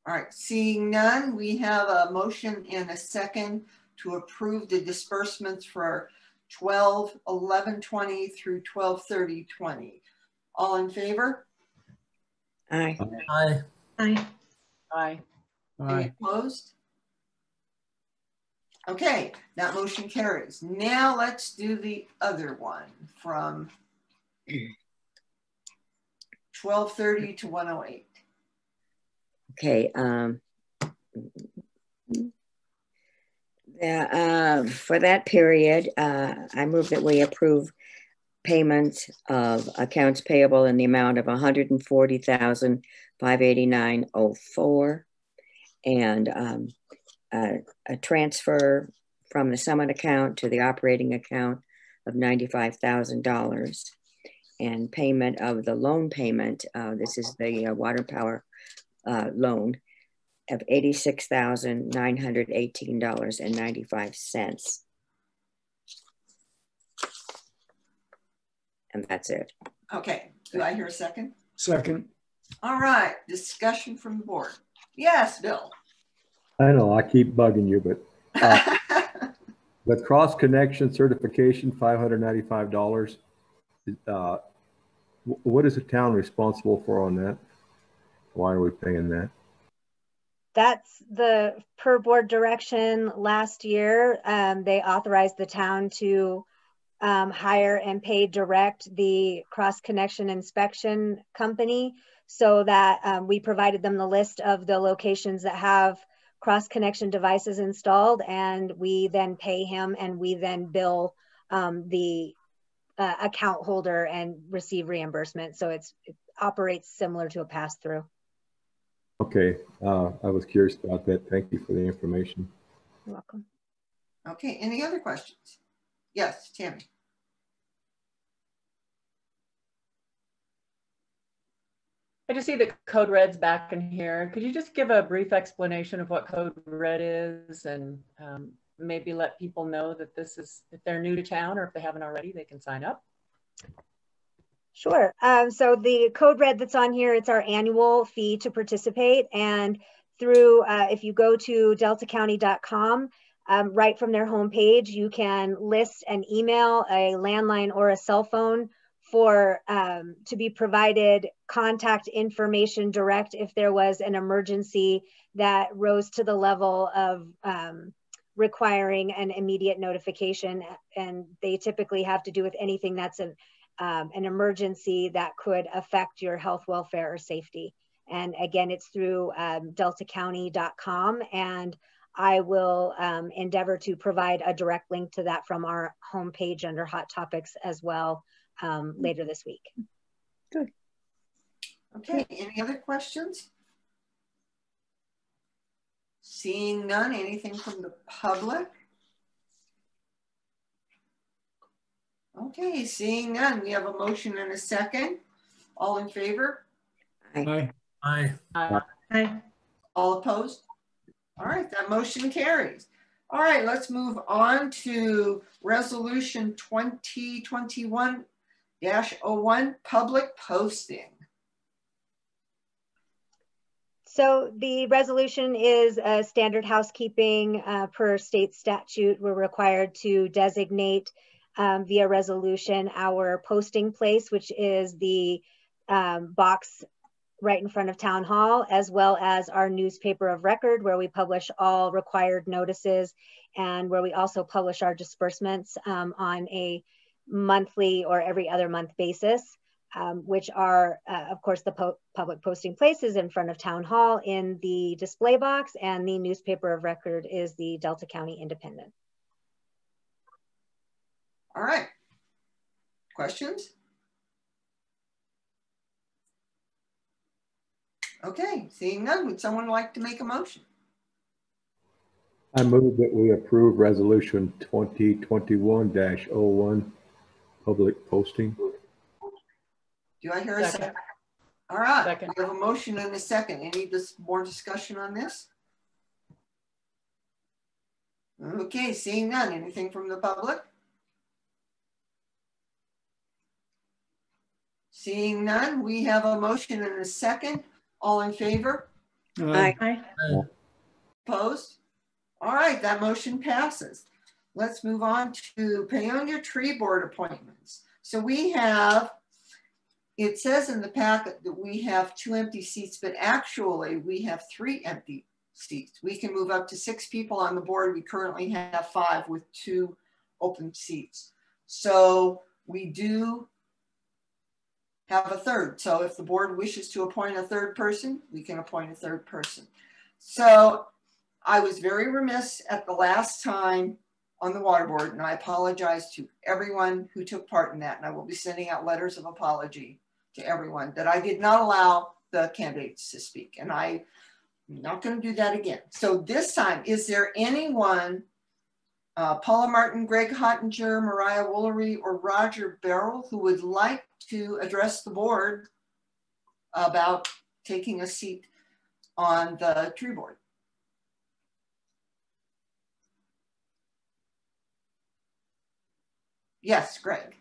All right, seeing none, we have a motion and a second to approve the disbursements for 12/11/20 through 12/30/20. All in favor? Aye. Aye. Aye. Aye. Any opposed? Okay, that motion carries. Now let's do the other one from 12:30 to 1:08. Okay. For that period, I move that we approve payments of accounts payable in the amount of $140,589.04 and a transfer from the summit account to the operating account of $95,000 and payment of the loan payment. This is the water power loan of $86,918.95. And that's it. Okay, do I hear a second? Second. All right, discussion from the board. Yes, Bill. I know I keep bugging you, but the cross connection certification, $595. What is the town responsible for on that? Why are we paying that? That's the per board direction last year. They authorized the town to hire and pay direct the cross connection inspection company so that we provided them the list of the locations that have cross connection devices installed, and we then pay him and we then bill the account holder and receive reimbursement. So it operates similar to a pass-through. Okay, I was curious about that. Thank you for the information. You're welcome. Okay, any other questions? Yes, Tammy. I just see that Code Red's back in here. Could you just give a brief explanation of what Code Red is and maybe let people know that this is, if they're new to town or if they haven't already, they can sign up? Sure. So the Code Red that's on here, it's our annual fee to participate. And through, if you go to deltacounty.com, right from their homepage, you can list an email, a landline, or a cell phone for to be provided contact information direct if there was an emergency that rose to the level of requiring an immediate notification. And they typically have to do with anything that's an emergency that could affect your health, welfare, or safety. And again, it's through deltacounty.com, and I will endeavor to provide a direct link to that from our homepage under Hot Topics as well later this week. Good. Okay, any other questions? Seeing none, anything from the public? Okay, seeing none, we have a motion and a second. All in favor? Aye. Aye. Aye. Aye. All opposed? All right, that motion carries. All right, let's move on to Resolution 2021 2021-01 public posting. So the resolution is a standard housekeeping per state statute. We're required to designate via resolution our posting place, which is the box right in front of Town Hall, as well as our newspaper of record, where we publish all required notices and where we also publish our disbursements on a monthly or every other month basis, which are, of course, the public posting places in front of Town Hall in the display box, and the newspaper of record is the Delta County Independent. All right. Questions? Okay, seeing none, would someone like to make a motion? I move that we approve resolution 2021-01 public posting. Do I hear a second? All right, second. We have a motion and a second. Any more discussion on this? Okay, seeing none. Anything from the public? Seeing none, we have a motion and a second. All in favor? Aye. Aye. Opposed? All right, that motion passes. Let's move on to Paonia Tree Board appointments. So we have, it says in the packet that we have 2 empty seats, but actually we have 3 empty seats. We can move up to 6 people on the board. We currently have 5 with 2 open seats. So we do have a third. So if the board wishes to appoint a third person, we can appoint a third person. So I was very remiss at the last time on the water board, and I apologize to everyone who took part in that. And I will be sending out letters of apology to everyone that I did not allow the candidates to speak. And I'm not going to do that again. So this time, is there anyone, Paula Martin, Greg Hottinger, Mariah Woolery, or Roger Barrel, who would like to address the board about taking a seat on the tree board? Yes, Greg.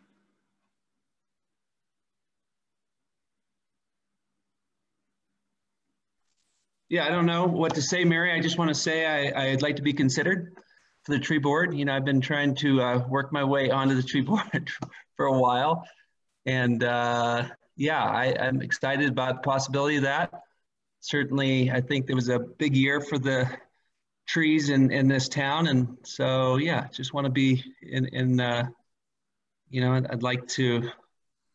Yeah, I don't know what to say, Mary. I just want to say I'd like to be considered for the tree board. You know, I've been trying to work my way onto the tree board for a while. And yeah, I'm excited about the possibility of that. Certainly, I think there was a big year for the trees in this town. And so, yeah, just want to be in you know, I'd like to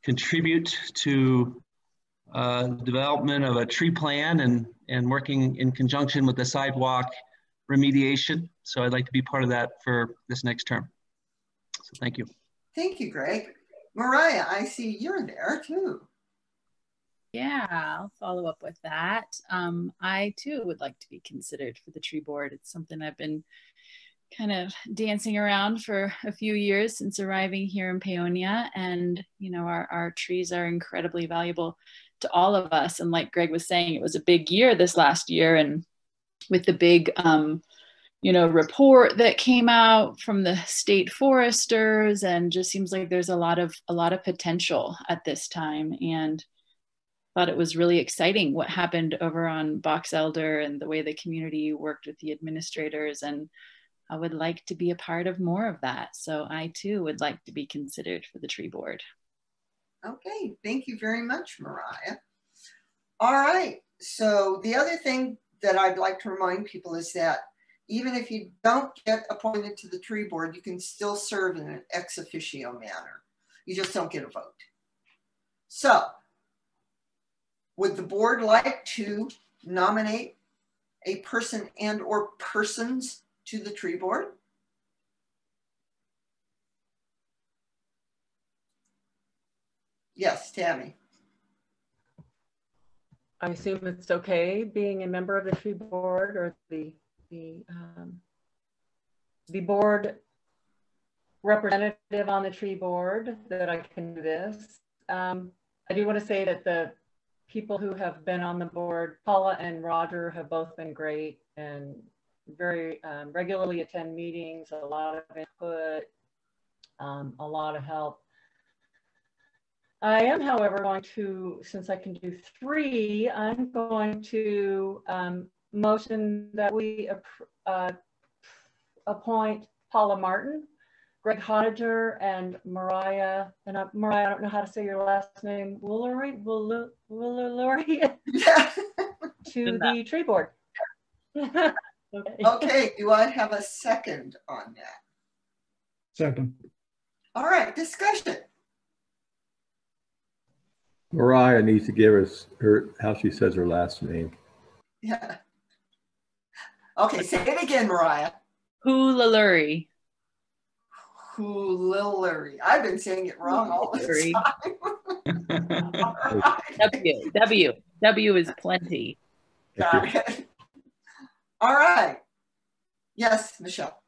contribute to the development of a tree plan and working in conjunction with the sidewalk remediation. So I'd like to be part of that for this next term. So thank you. Thank you, Greg. Mariah, I see you're there too. Yeah, I'll follow up with that. I too would like to be considered for the tree board. It's something I've been kind of dancing around for a few years since arriving here in Paonia. And, you know, our trees are incredibly valuable to all of us. And like Greg was saying, it was a big year this last year. And with the big, you know, report that came out from the state foresters, and just seems like there's a lot of potential at this time. And thought it was really exciting what happened over on Box Elder and the way the community worked with the administrators. And I would like to be a part of more of that. So I too would like to be considered for the tree board. Okay, thank you very much, Mariah. All right, so the other thing that I'd like to remind people is that even if you don't get appointed to the tree board, you can still serve in an ex officio manner. You just don't get a vote. So, would the board like to nominate a person and or persons to the tree board? Yes, Tammy. I assume it's okay being a member of the tree board or the board representative on the tree board that I can do this. I do want to say that the people who have been on the board, Paula and Roger, have both been great and very regularly attend meetings, a lot of input, a lot of help. I am, however, going to, since I can do 3, I'm going to motion that we appoint Paula Martin, Greg Hottinger, and Mariah, Mariah, I don't know how to say your last name, Woolery to the tree board. Okay, do I have a second on that? Second. All right, discussion. Mariah needs to give us how she says her last name. Yeah. Okay, say it again, Mariah. Hoolaluri. Hoolaluri. I've been saying it wrong all the time. Right. W is plenty. Got it. All right. Yes, Michelle.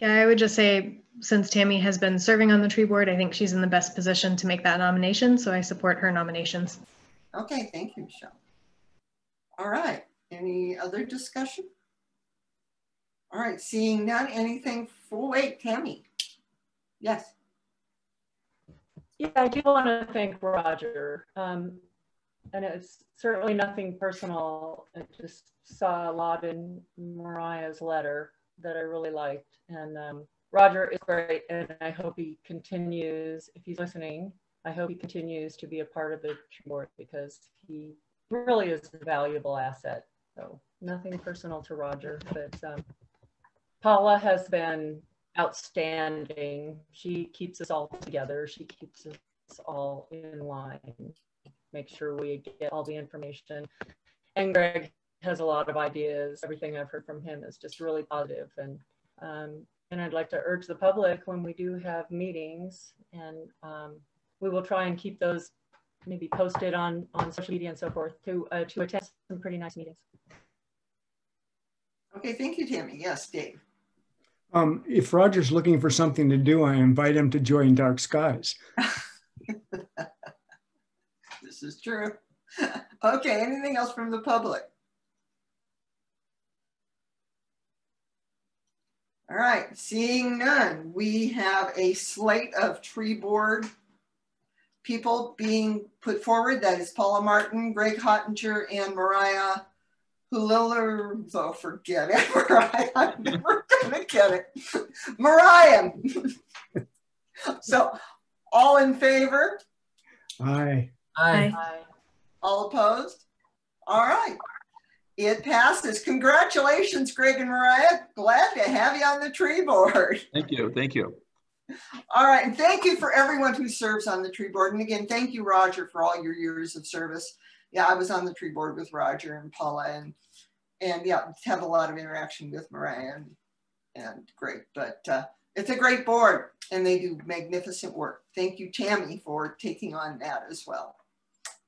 Yeah, I would just say, since Tammy has been serving on the tree board, I think she's in the best position to make that nomination, so I support her nominations. Okay, thank you, Michelle. All right, any other discussion? All right, seeing none, anything for, wait, Tammy. Yes. Yeah, I do want to thank Roger. And it's certainly nothing personal. I just saw a lot in Mariah's letter that I really liked. And Roger is great, and I hope he continues, if he's listening, I hope he continues to be a part of the board because he really is a valuable asset. So nothing personal to Roger, but Paula has been outstanding. She keeps us all together. She keeps us all in line, make sure we get all the information. And Greg has a lot of ideas. Everything I've heard from him is just really positive. And I'd like to urge the public when we do have meetings, and we will try and keep those maybe posted on social media and so forth to attend some pretty nice meetings. Okay, thank you, Tammy. Yes, Dave. If Roger's looking for something to do, I invite him to join Dark Skies. This is true. Okay, anything else from the public? All right, seeing none, we have a slate of tree board people being put forward. That is Paula Martin, Greg Hottinger, and Mariah Huliller. Oh, forget it, Mariah. I'm never gonna get it. Mariah. So, all in favor? Aye. Aye. Aye. All opposed? All right. It passes. Congratulations, Greg and Mariah. Glad to have you on the tree board. Thank you. Thank you. All right. And thank you for everyone who serves on the tree board. And again, thank you, Roger, for all your years of service. Yeah, I was on the tree board with Roger and Paula, and yeah, have a lot of interaction with Mariah and Greg. But it's a great board and they do magnificent work. Thank you, Tammy, for taking on that as well.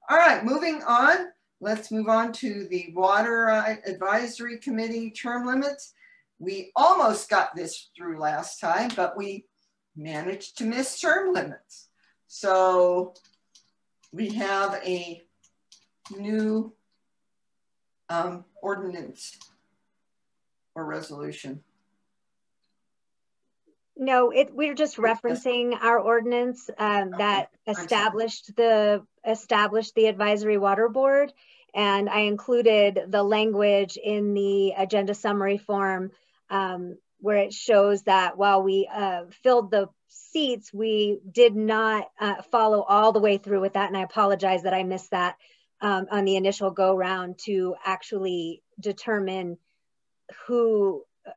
All right, moving on. Let's move on to the Water Advisory Committee term limits. We almost got this through last time, but we managed to miss term limits. So we have a new ordinance or resolution. No, we're just referencing our ordinance that established the advisory water board, and I included the language in the agenda summary form where it shows that while we filled the seats, we did not follow all the way through with that, and I apologize that I missed that on the initial go round to actually determine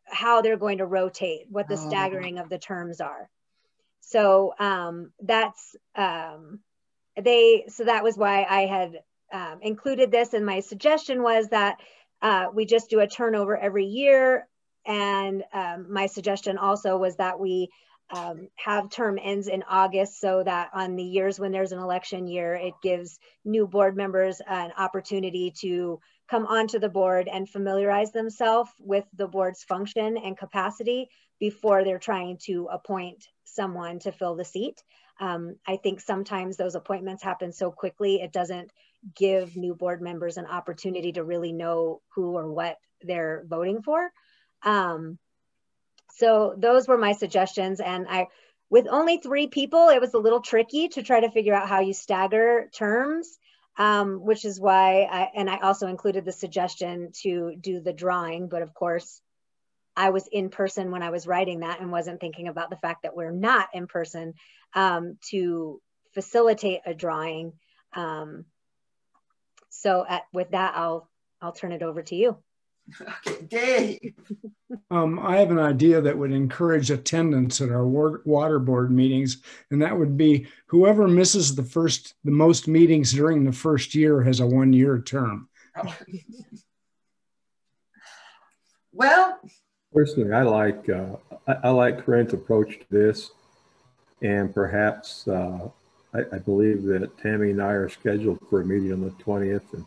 how they're going to rotate, what the staggering of the terms are. So that was why I had included this, and my suggestion was that we just do a turnover every year, and my suggestion also was that we have term ends in August, so that on the years when there's an election year, it gives new board members an opportunity to come onto the board and familiarize themselves with the board's function and capacity before they're trying to appoint someone to fill the seat. I think sometimes those appointments happen so quickly, it doesn't give new board members an opportunity to really know who or what they're voting for. So those were my suggestions, and with only 3 people, it was a little tricky to try to figure out how you stagger terms, which is why I also included the suggestion to do the drawing, but of course, I was in person when I was writing that and wasn't thinking about the fact that we're not in person to facilitate a drawing. With that, I'll turn it over to you. Okay, Dave. I have an idea that would encourage attendance at our water board meetings, and that would be whoever misses the most meetings during the first year has a 1-year term. Well, personally, I like Corinne's approach to this, and perhaps I believe that Tammy and I are scheduled for a meeting on the 20th and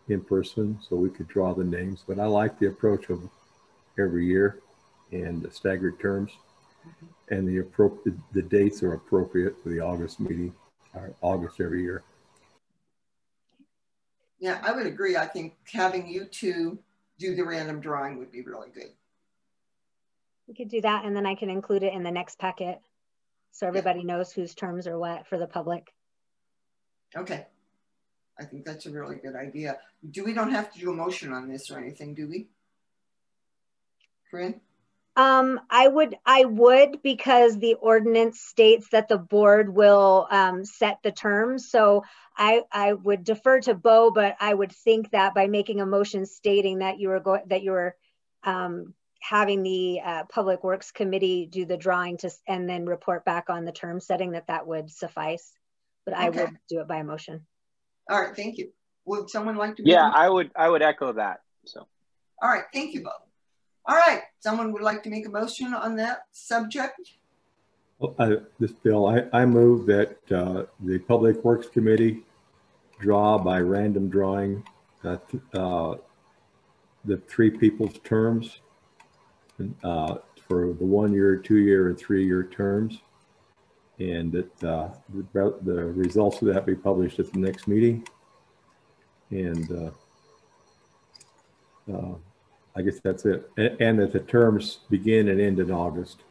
in person, so we could draw the names. But I like the approach of every year and the staggered terms, and the dates are appropriate for the August meeting, or August every year. Yeah, I would agree. I think having you two do the random drawing would be really good. We could do that, and then I can include it in the next packet so everybody knows whose terms are what for the public. Okay. I think that's a really good idea. We don't have to do a motion on this or anything, do we? Corinne? I would, because the ordinance states that the board will set the terms. So I would defer to Bo, but I would think that by making a motion stating that you were having the Public Works Committee do the drawing and then report back on the term setting, that would suffice. But I would do it by motion. All right, thank you. Would someone like to? Yeah, I would echo that. So. All right, thank you, Bo. All right, someone would like to make a motion on that subject? Well, this bill, I move that the Public Works Committee draw by random drawing the 3 people's terms for the 1-year, 2-year, and 3-year terms, and that the results of that be published at the next meeting. And I guess that's it. And that the terms begin and end in August.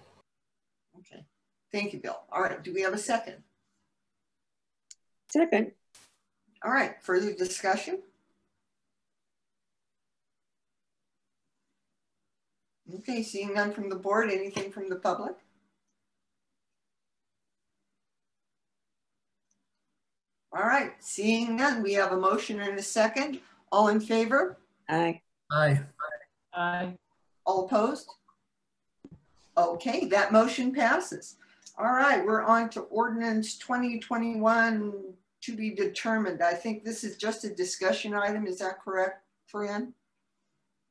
Okay. Thank you, Bill. All right. Do we have a second? Second. All right. Further discussion? Okay. Seeing none from the board, anything from the public? All right. Seeing none, we have a motion and a second. All in favor? Aye. Aye. Aye. All opposed? Okay, that motion passes. All right, we're on to Ordinance 2021 to be determined. I think this is just a discussion item. Is that correct, Fran?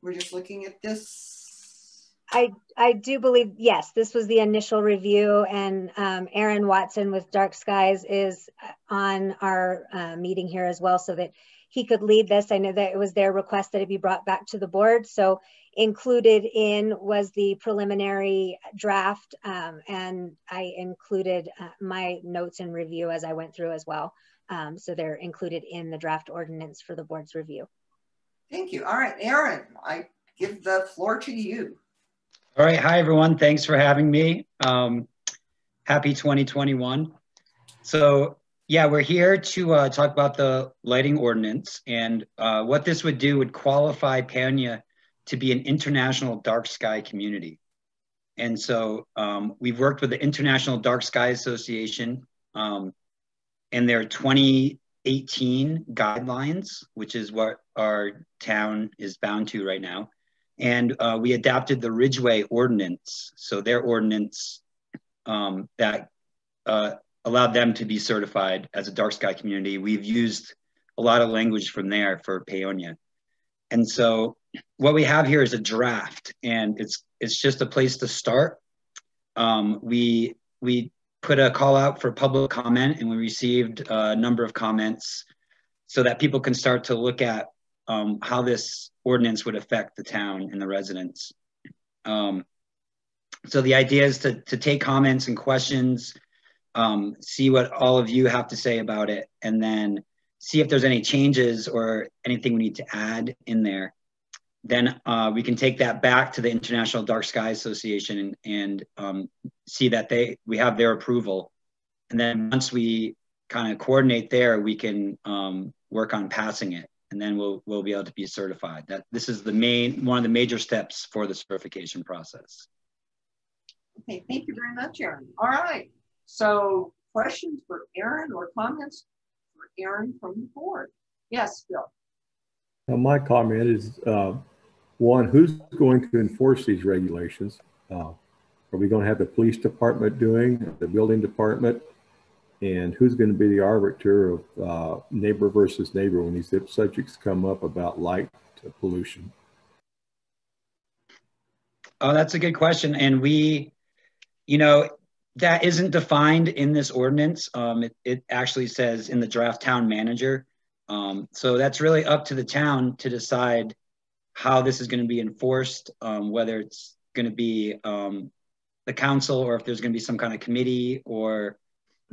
We're just looking at this. I do believe, yes, this was the initial review, and Aaron Watson with Dark Skies is on our meeting here as well, so that he could lead this. I know that it was their request that it be brought back to the board. So included in was the preliminary draft, and I included my notes and review as I went through as well. So they're included in the draft ordinance for the board's review. Thank you. All right, Aaron, I give the floor to you. All right. Hi, everyone. Thanks for having me. Happy 2021. So yeah, we're here to talk about the lighting ordinance, and what this would do would qualify Paonia to be an international dark sky community. And so we've worked with the International Dark Sky Association and their 2018 guidelines, which is what our town is bound to right now. And we adapted the Ridgeway ordinance. So their ordinance that allowed them to be certified as a dark sky community. We've used a lot of language from there for Paonia. And so what we have here is a draft, and it's just a place to start. We put a call out for public comment, and we received a number of comments so that people can start to look at how this ordinance would affect the town and the residents. So the idea is to take comments and questions, see what all of you have to say about it, and then see if there's any changes or anything we need to add in there then we can take that back to the International Dark Sky Association and see that we have their approval. And then once we kind of coordinate there, we can work on passing it, and then we'll be able to be certified. That this is one of the major steps for the certification process. Okay, thank you very much, Aaron. All right, so questions for Aaron or comments for Aaron from the board? Yes, Bill. My comment is, one, who's going to enforce these regulations? Are we going to have the police department doing, the building department? And who's going to be the arbiter of neighbor versus neighbor when these subjects come up about light pollution? Oh, that's a good question. And that isn't defined in this ordinance. It actually says in the draft town manager. So that's really up to the town to decide how this is going to be enforced, whether it's going to be the council or if there's going to be some kind of committee or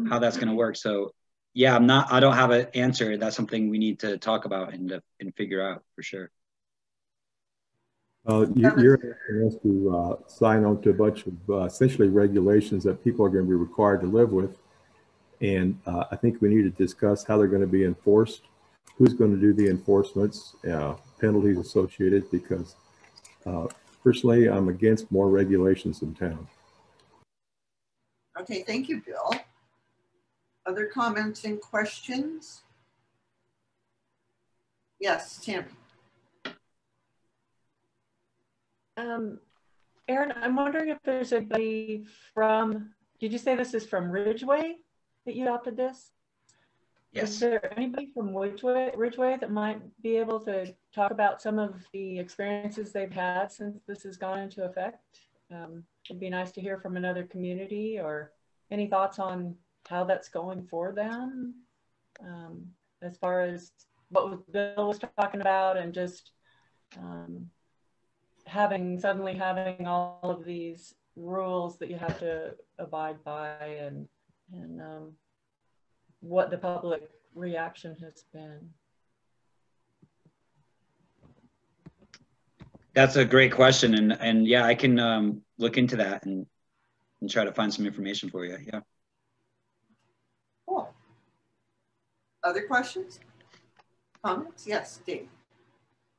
how that's going to work. So yeah, I don't have an answer. That's something we need to talk about and figure out for sure. You're asking us to sign on to a bunch of essentially regulations that people are going to be required to live with. And I think we need to discuss how they're going to be enforced, who's going to do the enforcements, penalties associated, because personally, I'm against more regulations in town. Okay, thank you, Bill. Other comments and questions? Yes, Tammy. Aaron, I'm wondering if there's anybody from, did you say this is from Ridgeway that you adopted this? Yes. Is there anybody from Ridgeway that might be able to talk about some of the experiences they've had since this has gone into effect? It'd be nice to hear from another community, or any thoughts on how that's going for them, as far as what Bill was talking about, and just suddenly having all of these rules that you have to abide by, and what the public reaction has been. That's a great question, and yeah, I can look into that and try to find some information for you. Yeah. Cool. Other questions? Comments? Yes, Dave.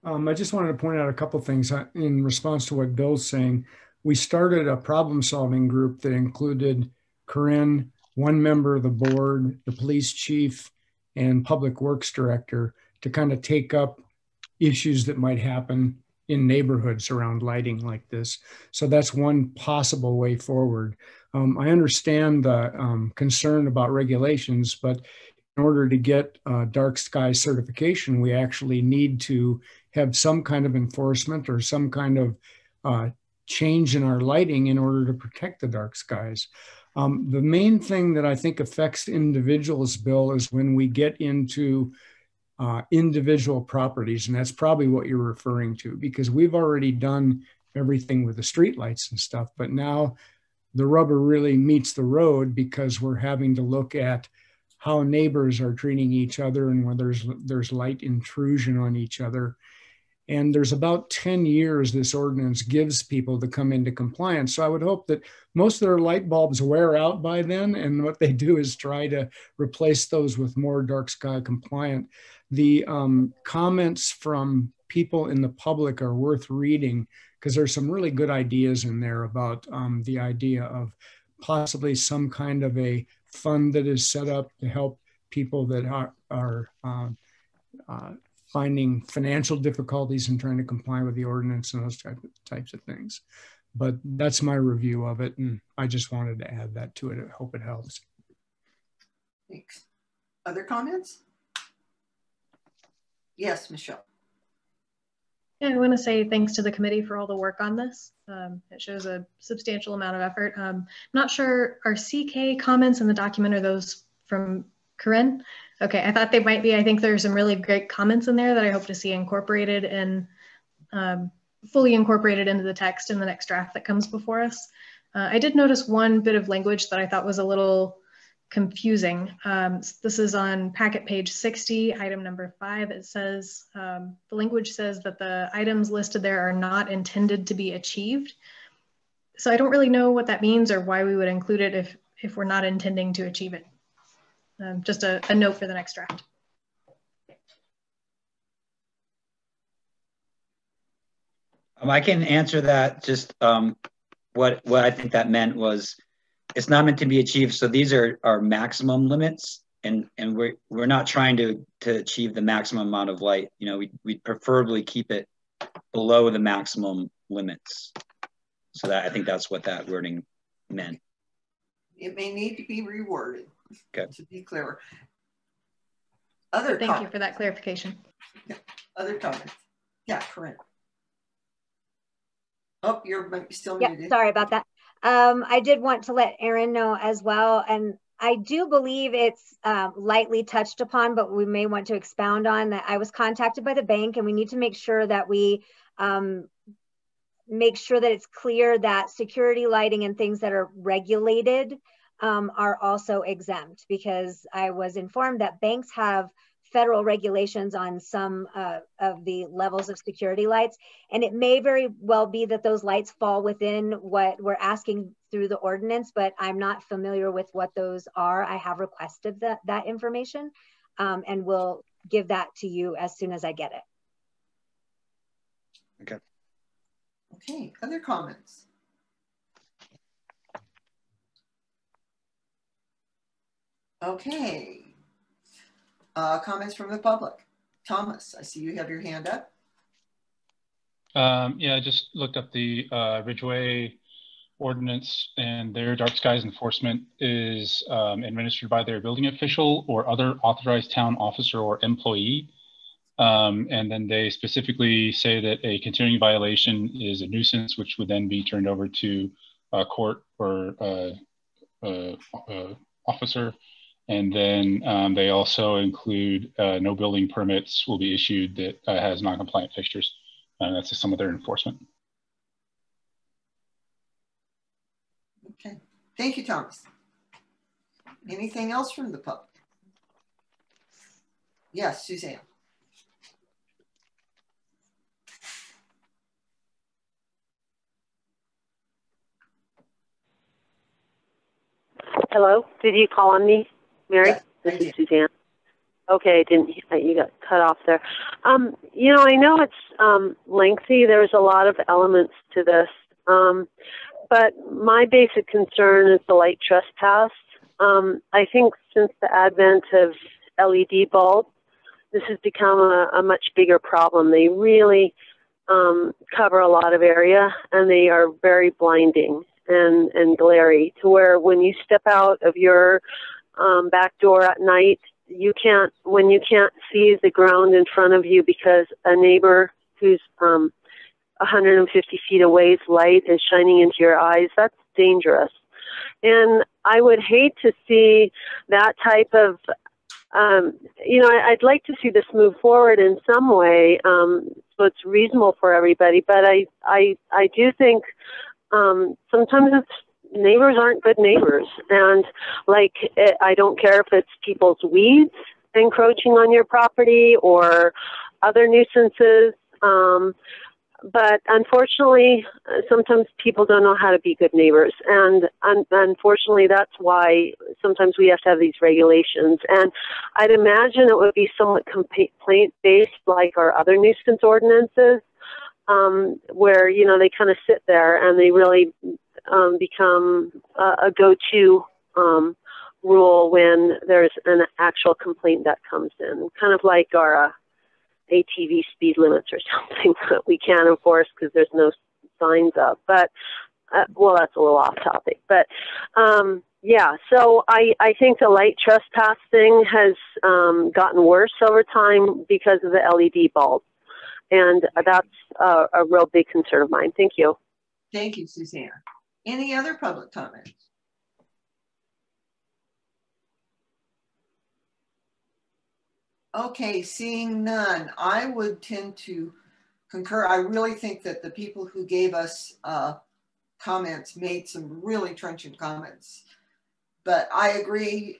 I just wanted to point out a couple of things in response to what Bill's saying. We started a problem-solving group that included Corinne, one member of the board, the police chief, and public works director to kind of take up issues that might happen in neighborhoods around lighting like this. So that's one possible way forward. I understand the concern about regulations, but in order to get dark sky certification, we actually need to have some kind of enforcement or some kind of change in our lighting in order to protect the dark skies. The main thing that I think affects individuals, Bill, is when we get into individual properties, and that's probably what you're referring to, because we've already done everything with the street lights and stuff, but now the rubber really meets the road because we're having to look at how neighbors are treating each other and whether there's light intrusion on each other. And there's about 10 years this ordinance gives people to come into compliance. So I would hope that most of their light bulbs wear out by then, and what they do is try to replace those with more dark sky compliant. The comments from people in the public are worth reading, because there's some really good ideas in there about the idea of possibly some kind of a fund that is set up to help people that are finding financial difficulties in trying to comply with the ordinance and those types of things. But that's my review of it, and I just wanted to add that to it. I hope it helps. Thanks. Other comments? Yes, Michelle. Yeah, I want to say thanks to the committee for all the work on this. It shows a substantial amount of effort. I'm not sure, are CK comments in the document, are those from Corinne? Okay, I thought they might be. I think there's some really great comments in there that I hope to see incorporated and fully incorporated into the text in the next draft that comes before us. I did notice one bit of language that I thought was a little confusing. This is on packet page 60, item number 5. It says, the language says that the items listed there are not intended to be achieved. So I don't really know what that means or why we would include it if we're not intending to achieve it. Just a note for the next draft. I can answer that. Just what I think that meant was it's not meant to be achieved. So these are our maximum limits, and we're not trying to achieve the maximum amount of light. You know, we'd preferably keep it below the maximum limits. So that I think that's what that wording meant. It may need to be reworded, okay, to be clear. Thank you for that clarification. Yeah. Other comments? Yeah, Corinne. Oh, you're still muted. Sorry about that. I did want to let Aaron know as well, and I do believe it's lightly touched upon, but we may want to expound on that. I was contacted by the bank, and we need to make sure that we make sure that it's clear that security lighting and things that are regulated are also exempt, because I was informed that banks have federal regulations on some of the levels of security lights. And it may very well be that those lights fall within what we're asking through the ordinance, but I'm not familiar with what those are. I have requested that information and will give that to you as soon as I get it. Okay. Okay, other comments? Okay. Comments from the public. Thomas, I see you have your hand up. Yeah, I just looked up the Ridgeway ordinance, and their dark skies enforcement is administered by their building official or other authorized town officer or employee. And then they specifically say that a continuing violation is a nuisance, which would then be turned over to a court or officer. And then they also include no building permits will be issued that has non-compliant fixtures. That's just some of their enforcement. Okay, thank you, Thomas. Anything else from the public? Yes, Suzanne. Hello, did you call on me, Mary? Yes, this is Suzanne. Okay, you got cut off there. You know, I know it's lengthy. There's a lot of elements to this, but my basic concern is the light trespass. I think since the advent of LED bulbs, this has become a much bigger problem. They really cover a lot of area, and they are very blinding and glary, to where when you step out of your back door at night, when you can't see the ground in front of you because a neighbor who's 150 feet away's light is shining into your eyes, that's dangerous. And I would hate to see that type of, you know, I'd like to see this move forward in some way, so it's reasonable for everybody. But I do think sometimes neighbors aren't good neighbors, and I don't care if it's people's weeds encroaching on your property or other nuisances. But unfortunately, sometimes people don't know how to be good neighbors, and unfortunately, that's why sometimes we have to have these regulations. And I'd imagine it would be somewhat complaint-based, like our other nuisance ordinances, where, you know, they kind of sit there and they really become a go-to rule when there's an actual complaint that comes in, kind of like our ATV speed limits or something that we can't enforce because there's no signs up. But well, that's a little off topic. But yeah, so I think the light trespass thing has gotten worse over time because of the LED bulbs. And that's a real big concern of mine. Thank you. Thank you, Suzanne. Any other public comments? Okay, seeing none, I would tend to concur. I really think that the people who gave us comments made some really trenchant comments. But I agree.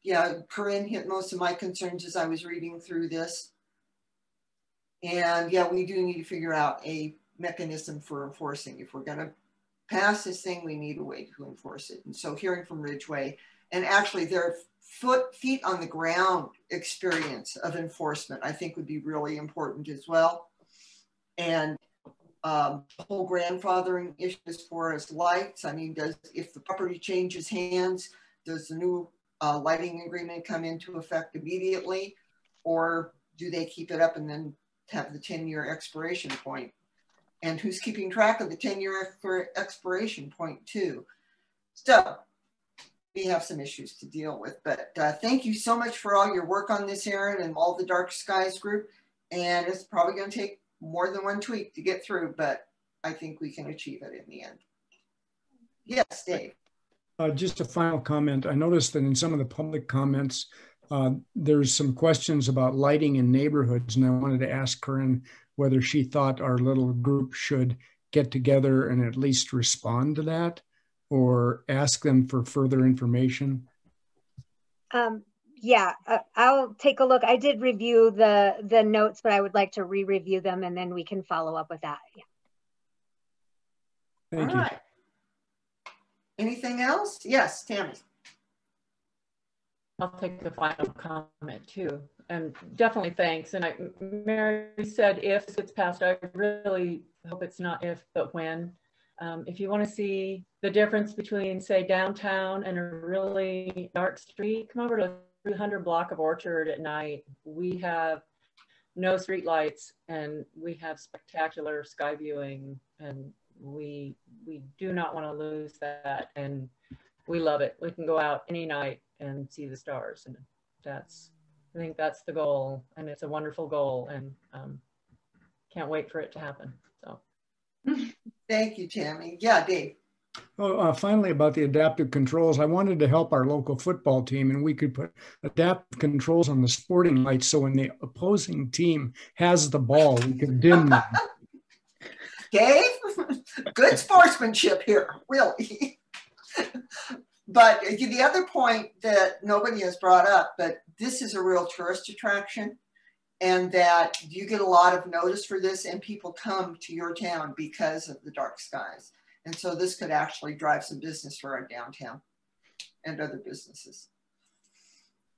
Yeah, Corinne hit most of my concerns as I was reading through this. And yeah, we do need to figure out a mechanism for enforcing. If we're going to pass this thing, we need a way to enforce it. And so hearing from Ridgeway, and actually their feet on the ground experience of enforcement, I think would be really important as well. And the whole grandfathering issue as far as lights. I mean, if the property changes hands, does the new lighting agreement come into effect immediately, or do they keep it up and then have the 10-year expiration point? And who's keeping track of the 10-year expiration point too? So we have some issues to deal with, but thank you so much for all your work on this, Aaron, and all the Dark Skies group. And it's probably going to take more than one tweak to get through, but I think we can achieve it in the end. Yes, Dave. Just a final comment. I noticed that in some of the public comments, there's some questions about lighting in neighborhoods, and I wanted to ask Corinne whether she thought our little group should get together and at least respond to that or ask them for further information. Yeah, I'll take a look. I did review the notes, but I would like to re-review them, and then we can follow up with that. Yeah. Thank you. Right. Anything else? Yes, Tammy. I'll take the final comment too. And definitely thanks. And Mary said if this gets passed, I really hope it's not if, but when. If you want to see the difference between, say, downtown and a really dark street, come over to 300 block of Orchard at night. We have no street lights and we have spectacular sky viewing, and we do not want to lose that, and we love it. We can go out any night and see the stars, and I think that's the goal, and it's a wonderful goal, and can't wait for it to happen. So thank you, Tammy. Yeah, Dave. Oh, finally, about the adaptive controls, I wanted to help our local football team, and we could put adaptive controls on the sporting lights so when the opposing team has the ball, we could dim them. Dave, good sportsmanship here, really. But the other point that nobody has brought up, but this is a real tourist attraction, and that you get a lot of notice for this, and people come to your town because of the dark skies. And so this could actually drive some business for our downtown and other businesses.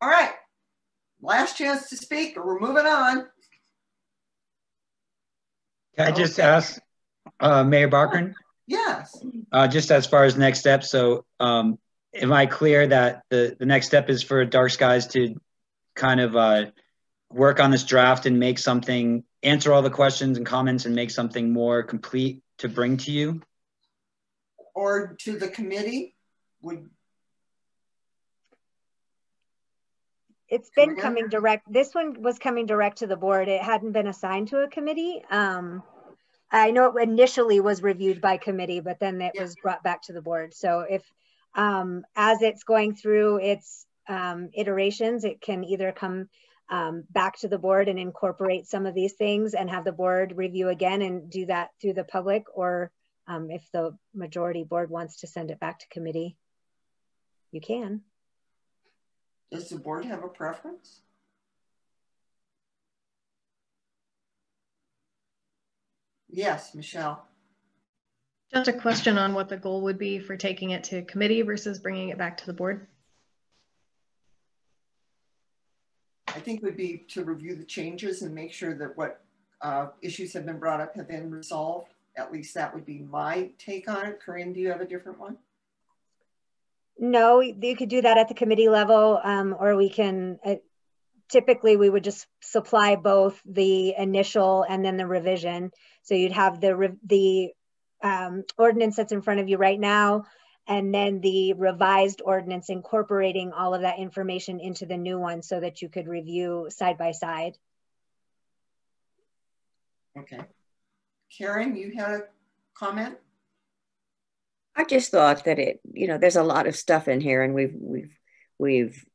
All right, last chance to speak, or we're moving on. Can I just ask Mayor Bachran? Yes. Just as far as next steps, so am I clear that the next step is for Dark Skies to kind of work on this draft and make something, answer all the questions and comments and make something more complete to bring to you? Or to the committee? It's been coming direct. This one was coming direct to the board. It hadn't been assigned to a committee. I know it initially was reviewed by committee, but then it was brought back to the board. So if, as it's going through its iterations, it can either come back to the board and incorporate some of these things and have the board review again and do that through the public, or if the majority board wants to send it back to committee, you can. Does the board have a preference? Yes, Michelle. Just a question on what the goal would be for taking it to committee versus bringing it back to the board. I think would be to review the changes and make sure that what issues have been brought up have been resolved. At least that would be my take on it. Corinne, do you have a different one? No, you could do that at the committee level, or we can, typically we would just supply both the initial and then the revision. So you'd have the ordinance that's in front of you right now, and then the revised ordinance incorporating all of that information into the new one so that you could review side by side. Okay. Karen, you had a comment? I just thought that there's a lot of stuff in here, and we've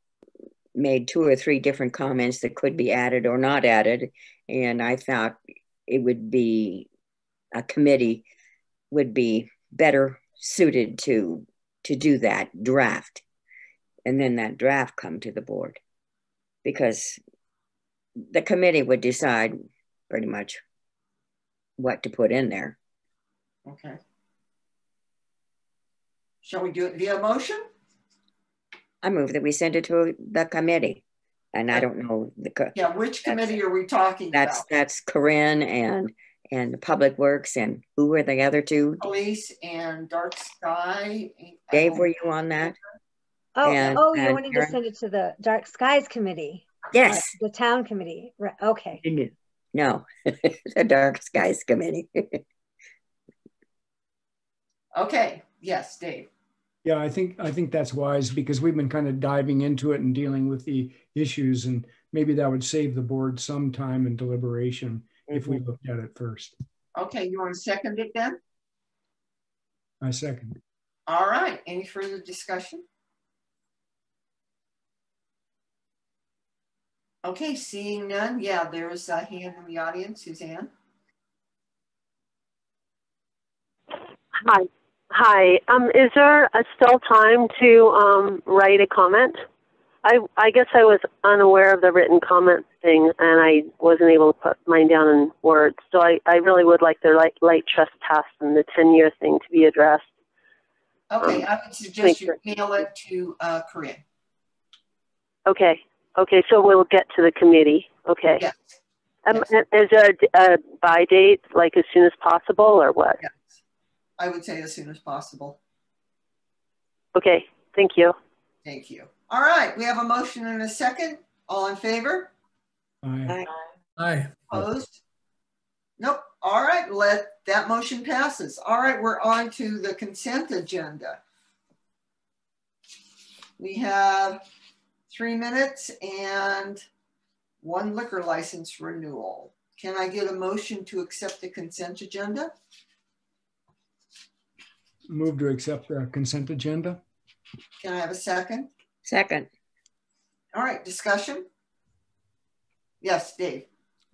made 2 or 3 different comments that could be added or not added. And I thought it would be, a committee would be better suited to do that draft. and then that draft come to the board, because the committee would decide pretty much what to put in there. Okay. Shall we do it via motion? I move that we send it to the committee. And I don't know yeah, which committee are we talking about? That's Corinne and Public Works, and who were the other two? Police and Dark Sky. Dave, were you on that? Oh, you're wanting to send it to the Dark Skies Committee? Yes. The town committee. Right. Okay. No, the Dark Skies Committee. Okay. Yes, Dave. Yeah, I think that's wise, because we've been kind of diving into it and dealing with the issues, and maybe that would save the board some time and deliberation if we looked at it first. Okay, you want to second it then? I second. All right. Any further discussion? Okay, seeing none. Yeah, there's a hand in the audience. Suzanne. Hi. Is there still time to write a comment? I guess I was unaware of the written comment thing, and I wasn't able to put mine down in words. So I really would like the light trespass and the 10-year thing to be addressed. Okay, I would suggest you mail it to Corinne. Okay. Okay, so we'll get to the committee. Okay. Yes. Is there a by date, like as soon as possible, or what? Yes. I would say as soon as possible. Okay, thank you. Thank you. All right, we have a motion and a second. All in favor? Aye. Aye. Opposed? Nope. All right, that motion passes. All right, we're on to the consent agenda. We have 3 minutes and 1 liquor license renewal. Can I get a motion to accept the consent agenda? Move to accept the consent agenda. Can I have a second? Second. All right, discussion? Yes, Dave.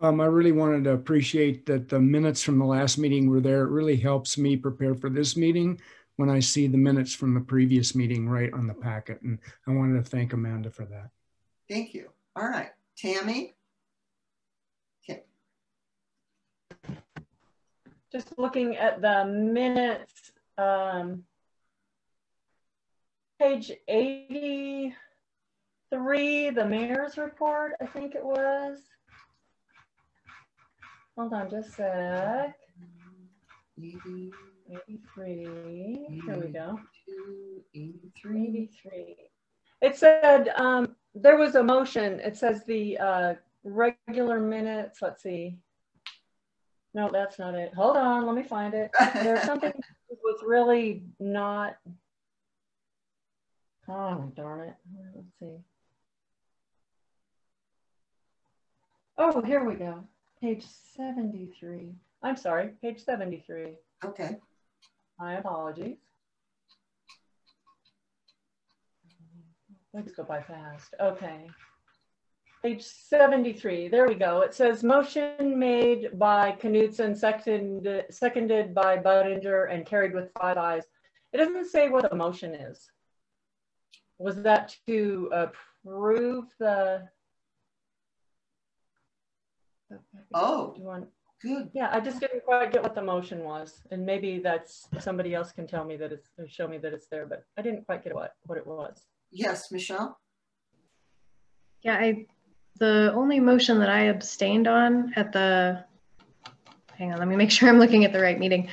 I really wanted to appreciate that the minutes from the last meeting were there. It really helps me prepare for this meeting when I see the minutes from the previous meeting right on the packet. And I wanted to thank Amanda for that. Thank you. All right, Tammy? Okay. Just looking at the minutes, page 83, the mayor's report, I think it was. Hold on just a sec. 83, here we go. 83. It said there was a motion. It says the regular minutes, let's see. No, that's not it. Hold on, let me find it. There's something that was really not, oh, darn it. Let's see. Oh, here we go. Page 73. I'm sorry, page 73. Okay. My apologies. Let's go by fast. Okay. Page 73, there we go. It says motion made by Knudsen, seconded by Budinger, and carried with 5 ayes. It doesn't say what the motion is. Was that to approve the? Oh, good. Yeah, I just didn't quite get what the motion was. And maybe that's, somebody else can tell me that it's, or show me that it's there, but I didn't quite get what it was. Yes, Michelle? Yeah, the only motion that I abstained on at the, hang on, let me make sure I'm looking at the right meeting.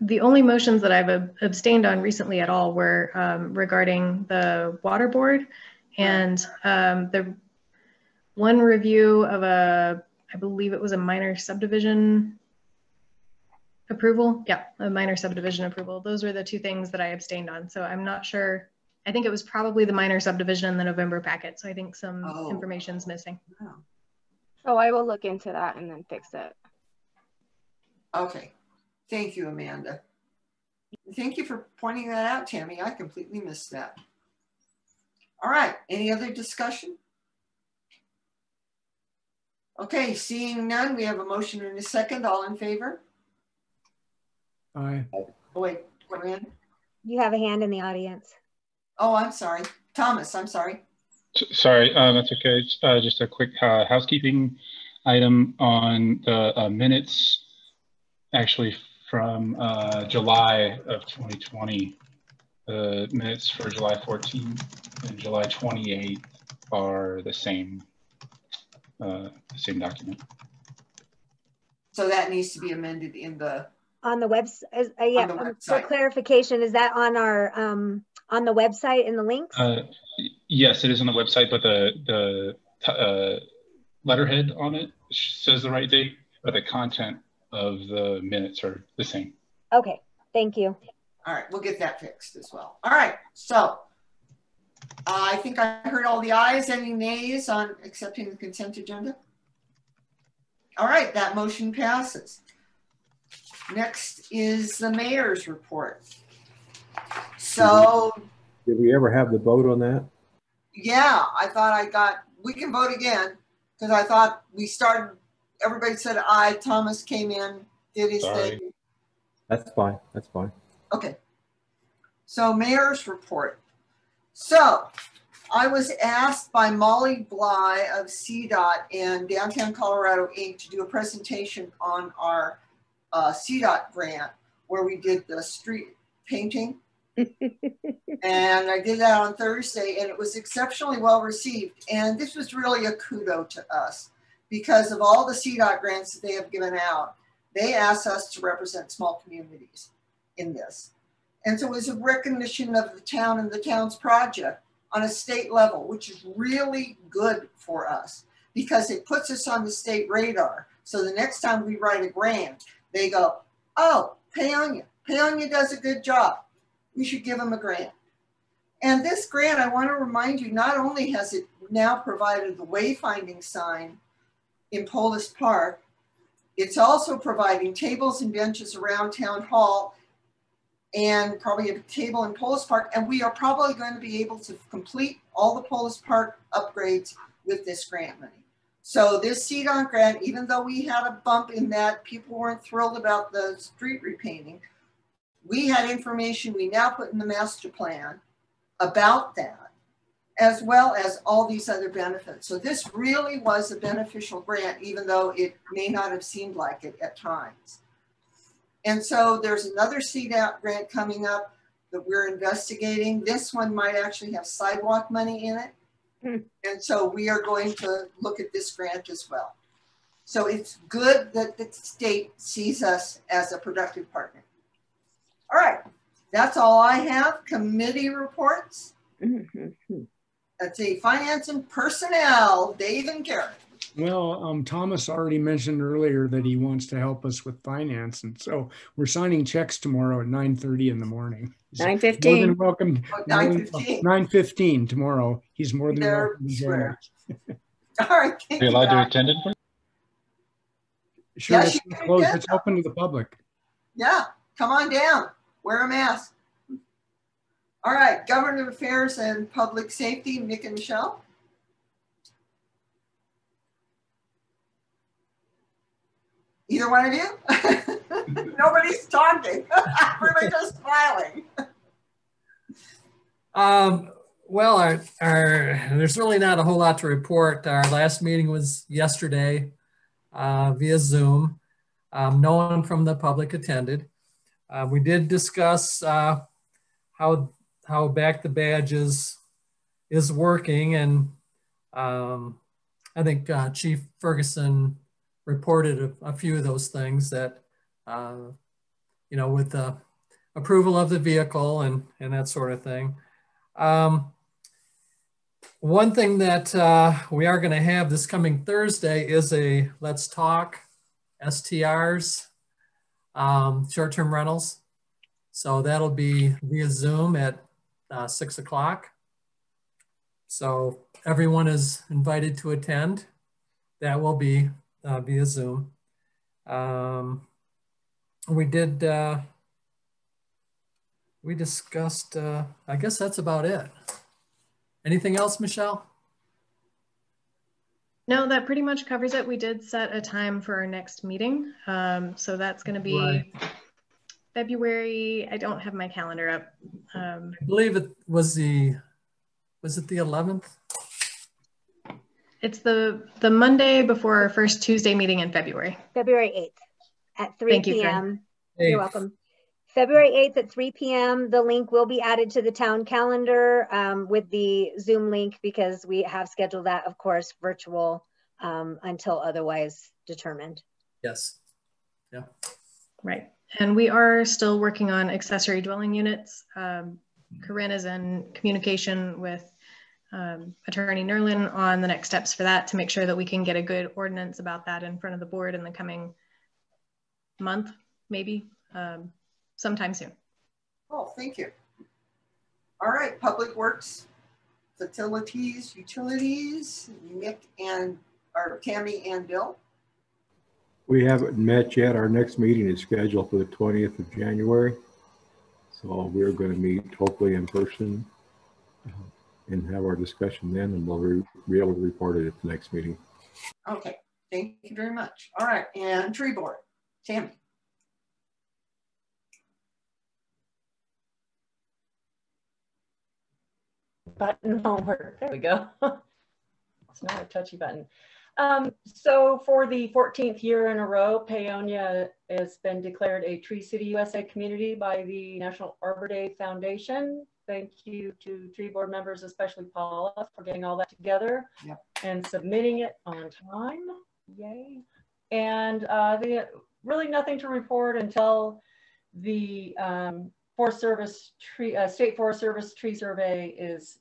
The only motions that I've abstained on recently at all were regarding the water board and the one review of I believe it was a minor subdivision approval. Yeah, a minor subdivision approval. Those were the 2 things that I abstained on. So I'm not sure. I think it was probably the minor subdivision in the November packet. So I think some information's missing. Oh, I will look into that and then fix it. Okay. Thank you, Amanda. Thank you for pointing that out, Tammy. I completely missed that. All right. Any other discussion? Okay. Seeing none, we have a motion and a second. All in favor? Aye. Oh, wait, Corinne? You have a hand in the audience. Oh, I'm sorry. Thomas, I'm sorry. Sorry, that's okay. Just a quick housekeeping item on the minutes, actually from July of 2020. The minutes for July 14th and July 28th are the same document. So that needs to be amended in the on the website. Yeah, on the website. For clarification, is that on our on the website in the links? Yes, it is on the website, but the letterhead on it says the right date, but the content of the minutes are the same. Okay, thank you. All right, we'll get that fixed as well. All right, so I think I heard all the ayes. Any nays on accepting the consent agenda? All right, that motion passes. Next is the mayor's report. So, did we ever have the vote on that? yeah, I thought we can vote again because I thought we started, everybody said aye. Thomas came in, did his thing. That's fine, that's fine. Okay, so mayor's report. So I was asked by Molly Bly of CDOT and Downtown Colorado Inc. to do a presentation on our CDOT grant where we did the street painting. And I did that on Thursday and it was exceptionally well received. And this was really a kudo to us because of all the CDOT grants that they have given out. They asked us to represent small communities in this. And so it was a recognition of the town and the town's project on a state level, which is really good for us because it puts us on the state radar. So the next time we write a grant, they go, oh, Paonia does a good job. We should give them a grant. And this grant, I want to remind you, not only has it now provided the wayfinding sign in Polis Park, it's also providing tables and benches around Town Hall and probably a table in Polis Park. And we are probably going to be able to complete all the Polis Park upgrades with this grant money. So this CDOT grant, even though we had a bump in that people weren't thrilled about the street repainting, we had information we now put in the master plan about that, as well as all these other benefits. So this really was a beneficial grant, even though it may not have seemed like it at times. And so there's another CDOT grant coming up that we're investigating. This one might actually have sidewalk money in it. And so we are going to look at this grant as well. So it's good that the state sees us as a productive partner. All right, that's all I have. Committee reports. Let's see, finance and personnel, Dave and Karen. Well, Thomas already mentioned earlier that he wants to help us with finance. And so we're signing checks tomorrow at 9:30 in the morning. 9:15. More than welcome. 9:15. 9:15 tomorrow. He's more than welcome to join us. All right. Are you allowed to attend it? Sure, Yes, it's you can closed. attend. It's open to the public. Yeah, come on down. Wear a mask. All right, government affairs and public safety, Nick and Michelle. Either one of you? Nobody's talking. Everybody's just smiling. Well, there's really not a whole lot to report. Our last meeting was yesterday via Zoom. No one from the public attended. We did discuss how Back the Badges is working, and I think Chief Ferguson reported a few of those things that, you know, with the approval of the vehicle and that sort of thing. One thing that we are going to have this coming Thursday is a Let's Talk STRs, short-term rentals. So that'll be via Zoom at 6 o'clock. So everyone is invited to attend. That will be via Zoom. We discussed, I guess that's about it. Anything else, Michelle? No, that pretty much covers it. We did set a time for our next meeting. So that's going to be February, I don't have my calendar up. I believe it was the 11th? It's the Monday before our first Tuesday meeting in February. February 8th at 3 Thank you, p.m. Fran. You're welcome. February 8th at 3 p.m. The link will be added to the town calendar with the Zoom link, because we have scheduled that, of course, virtual until otherwise determined. Yes. Yeah. Right. And we are still working on accessory dwelling units. Corinne is in communication with Attorney Nerlin on the next steps for that, to make sure that we can get a good ordinance about that in front of the board in the coming month, maybe sometime soon. Oh, thank you. All right, Public Works, Facilities, Utilities, Nick and, or Tammy and Bill. We haven't met yet. Our next meeting is scheduled for the 20th of January. So we're going to meet hopefully in person and have our discussion then, and we'll be able to report it at the next meeting. Okay, thank you very much. All right, and Tree Board, Tammy. Button over. There we go. It's not a touchy button. So for the 14th year in a row, Paonia has been declared a Tree City USA community by the National Arbor Day Foundation. Thank you to Tree Board members, especially Paula, for getting all that together and submitting it on time. Yay. And really nothing to report until the Forest Service tree, State Forest Service tree survey is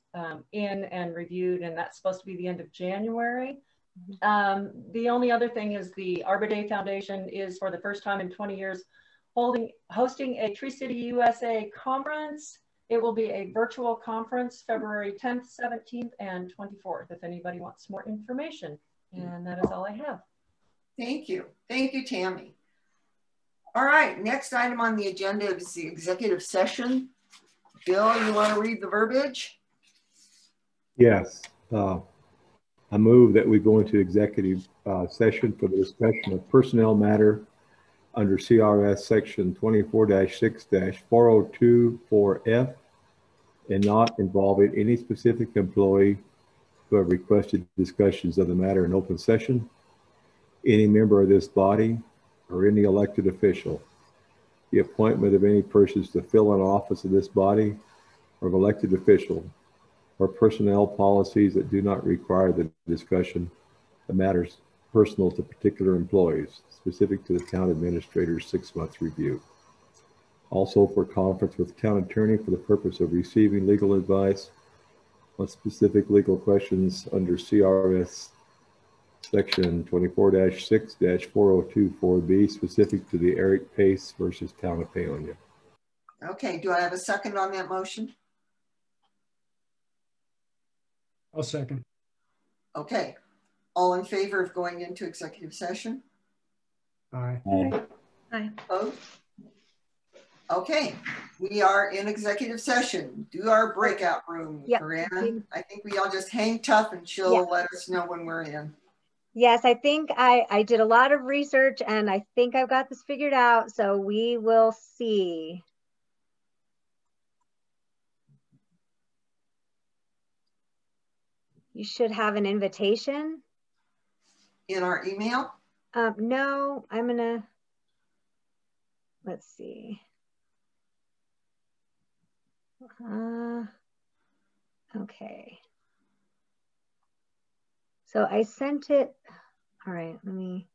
in and reviewed, and that's supposed to be the end of January. The only other thing is the Arbor Day Foundation is, for the first time in 20 years, hosting a Tree City USA conference. It will be a virtual conference February 10th, 17th, and 24th, if anybody wants more information. And that is all I have. Thank you. Thank you, Tammy. All right, next item on the agenda is the executive session. Bill, you want to read the verbiage? Yes. I move that we go into executive session for the discussion of personnel matter under CRS section 24-6-4024F and not involving any specific employee who have requested discussions of the matter in open session, any member of this body, or any elected official, the appointment of any persons to fill an office of this body or of elected official, or personnel policies that do not require the discussion of matters personal to particular employees, specific to the town administrator's 6-month review. Also for conference with the town attorney for the purpose of receiving legal advice on specific legal questions under CRS section 24-6-4024B, specific to the Eric Pace versus Town of Paonia. Okay, do I have a second on that motion? I'll second. Okay, all in favor of going into executive session? Aye. Aye. Opposed? Okay, we are in executive session. Do our breakout room, Corinne. I think we all just hang tough and she'll let us know when we're in. Yes, I think I did a lot of research and I think I've got this figured out. So we will see. You should have an invitation. In our email? No, I'm gonna, let's see. Okay. So I sent it, all right, let me,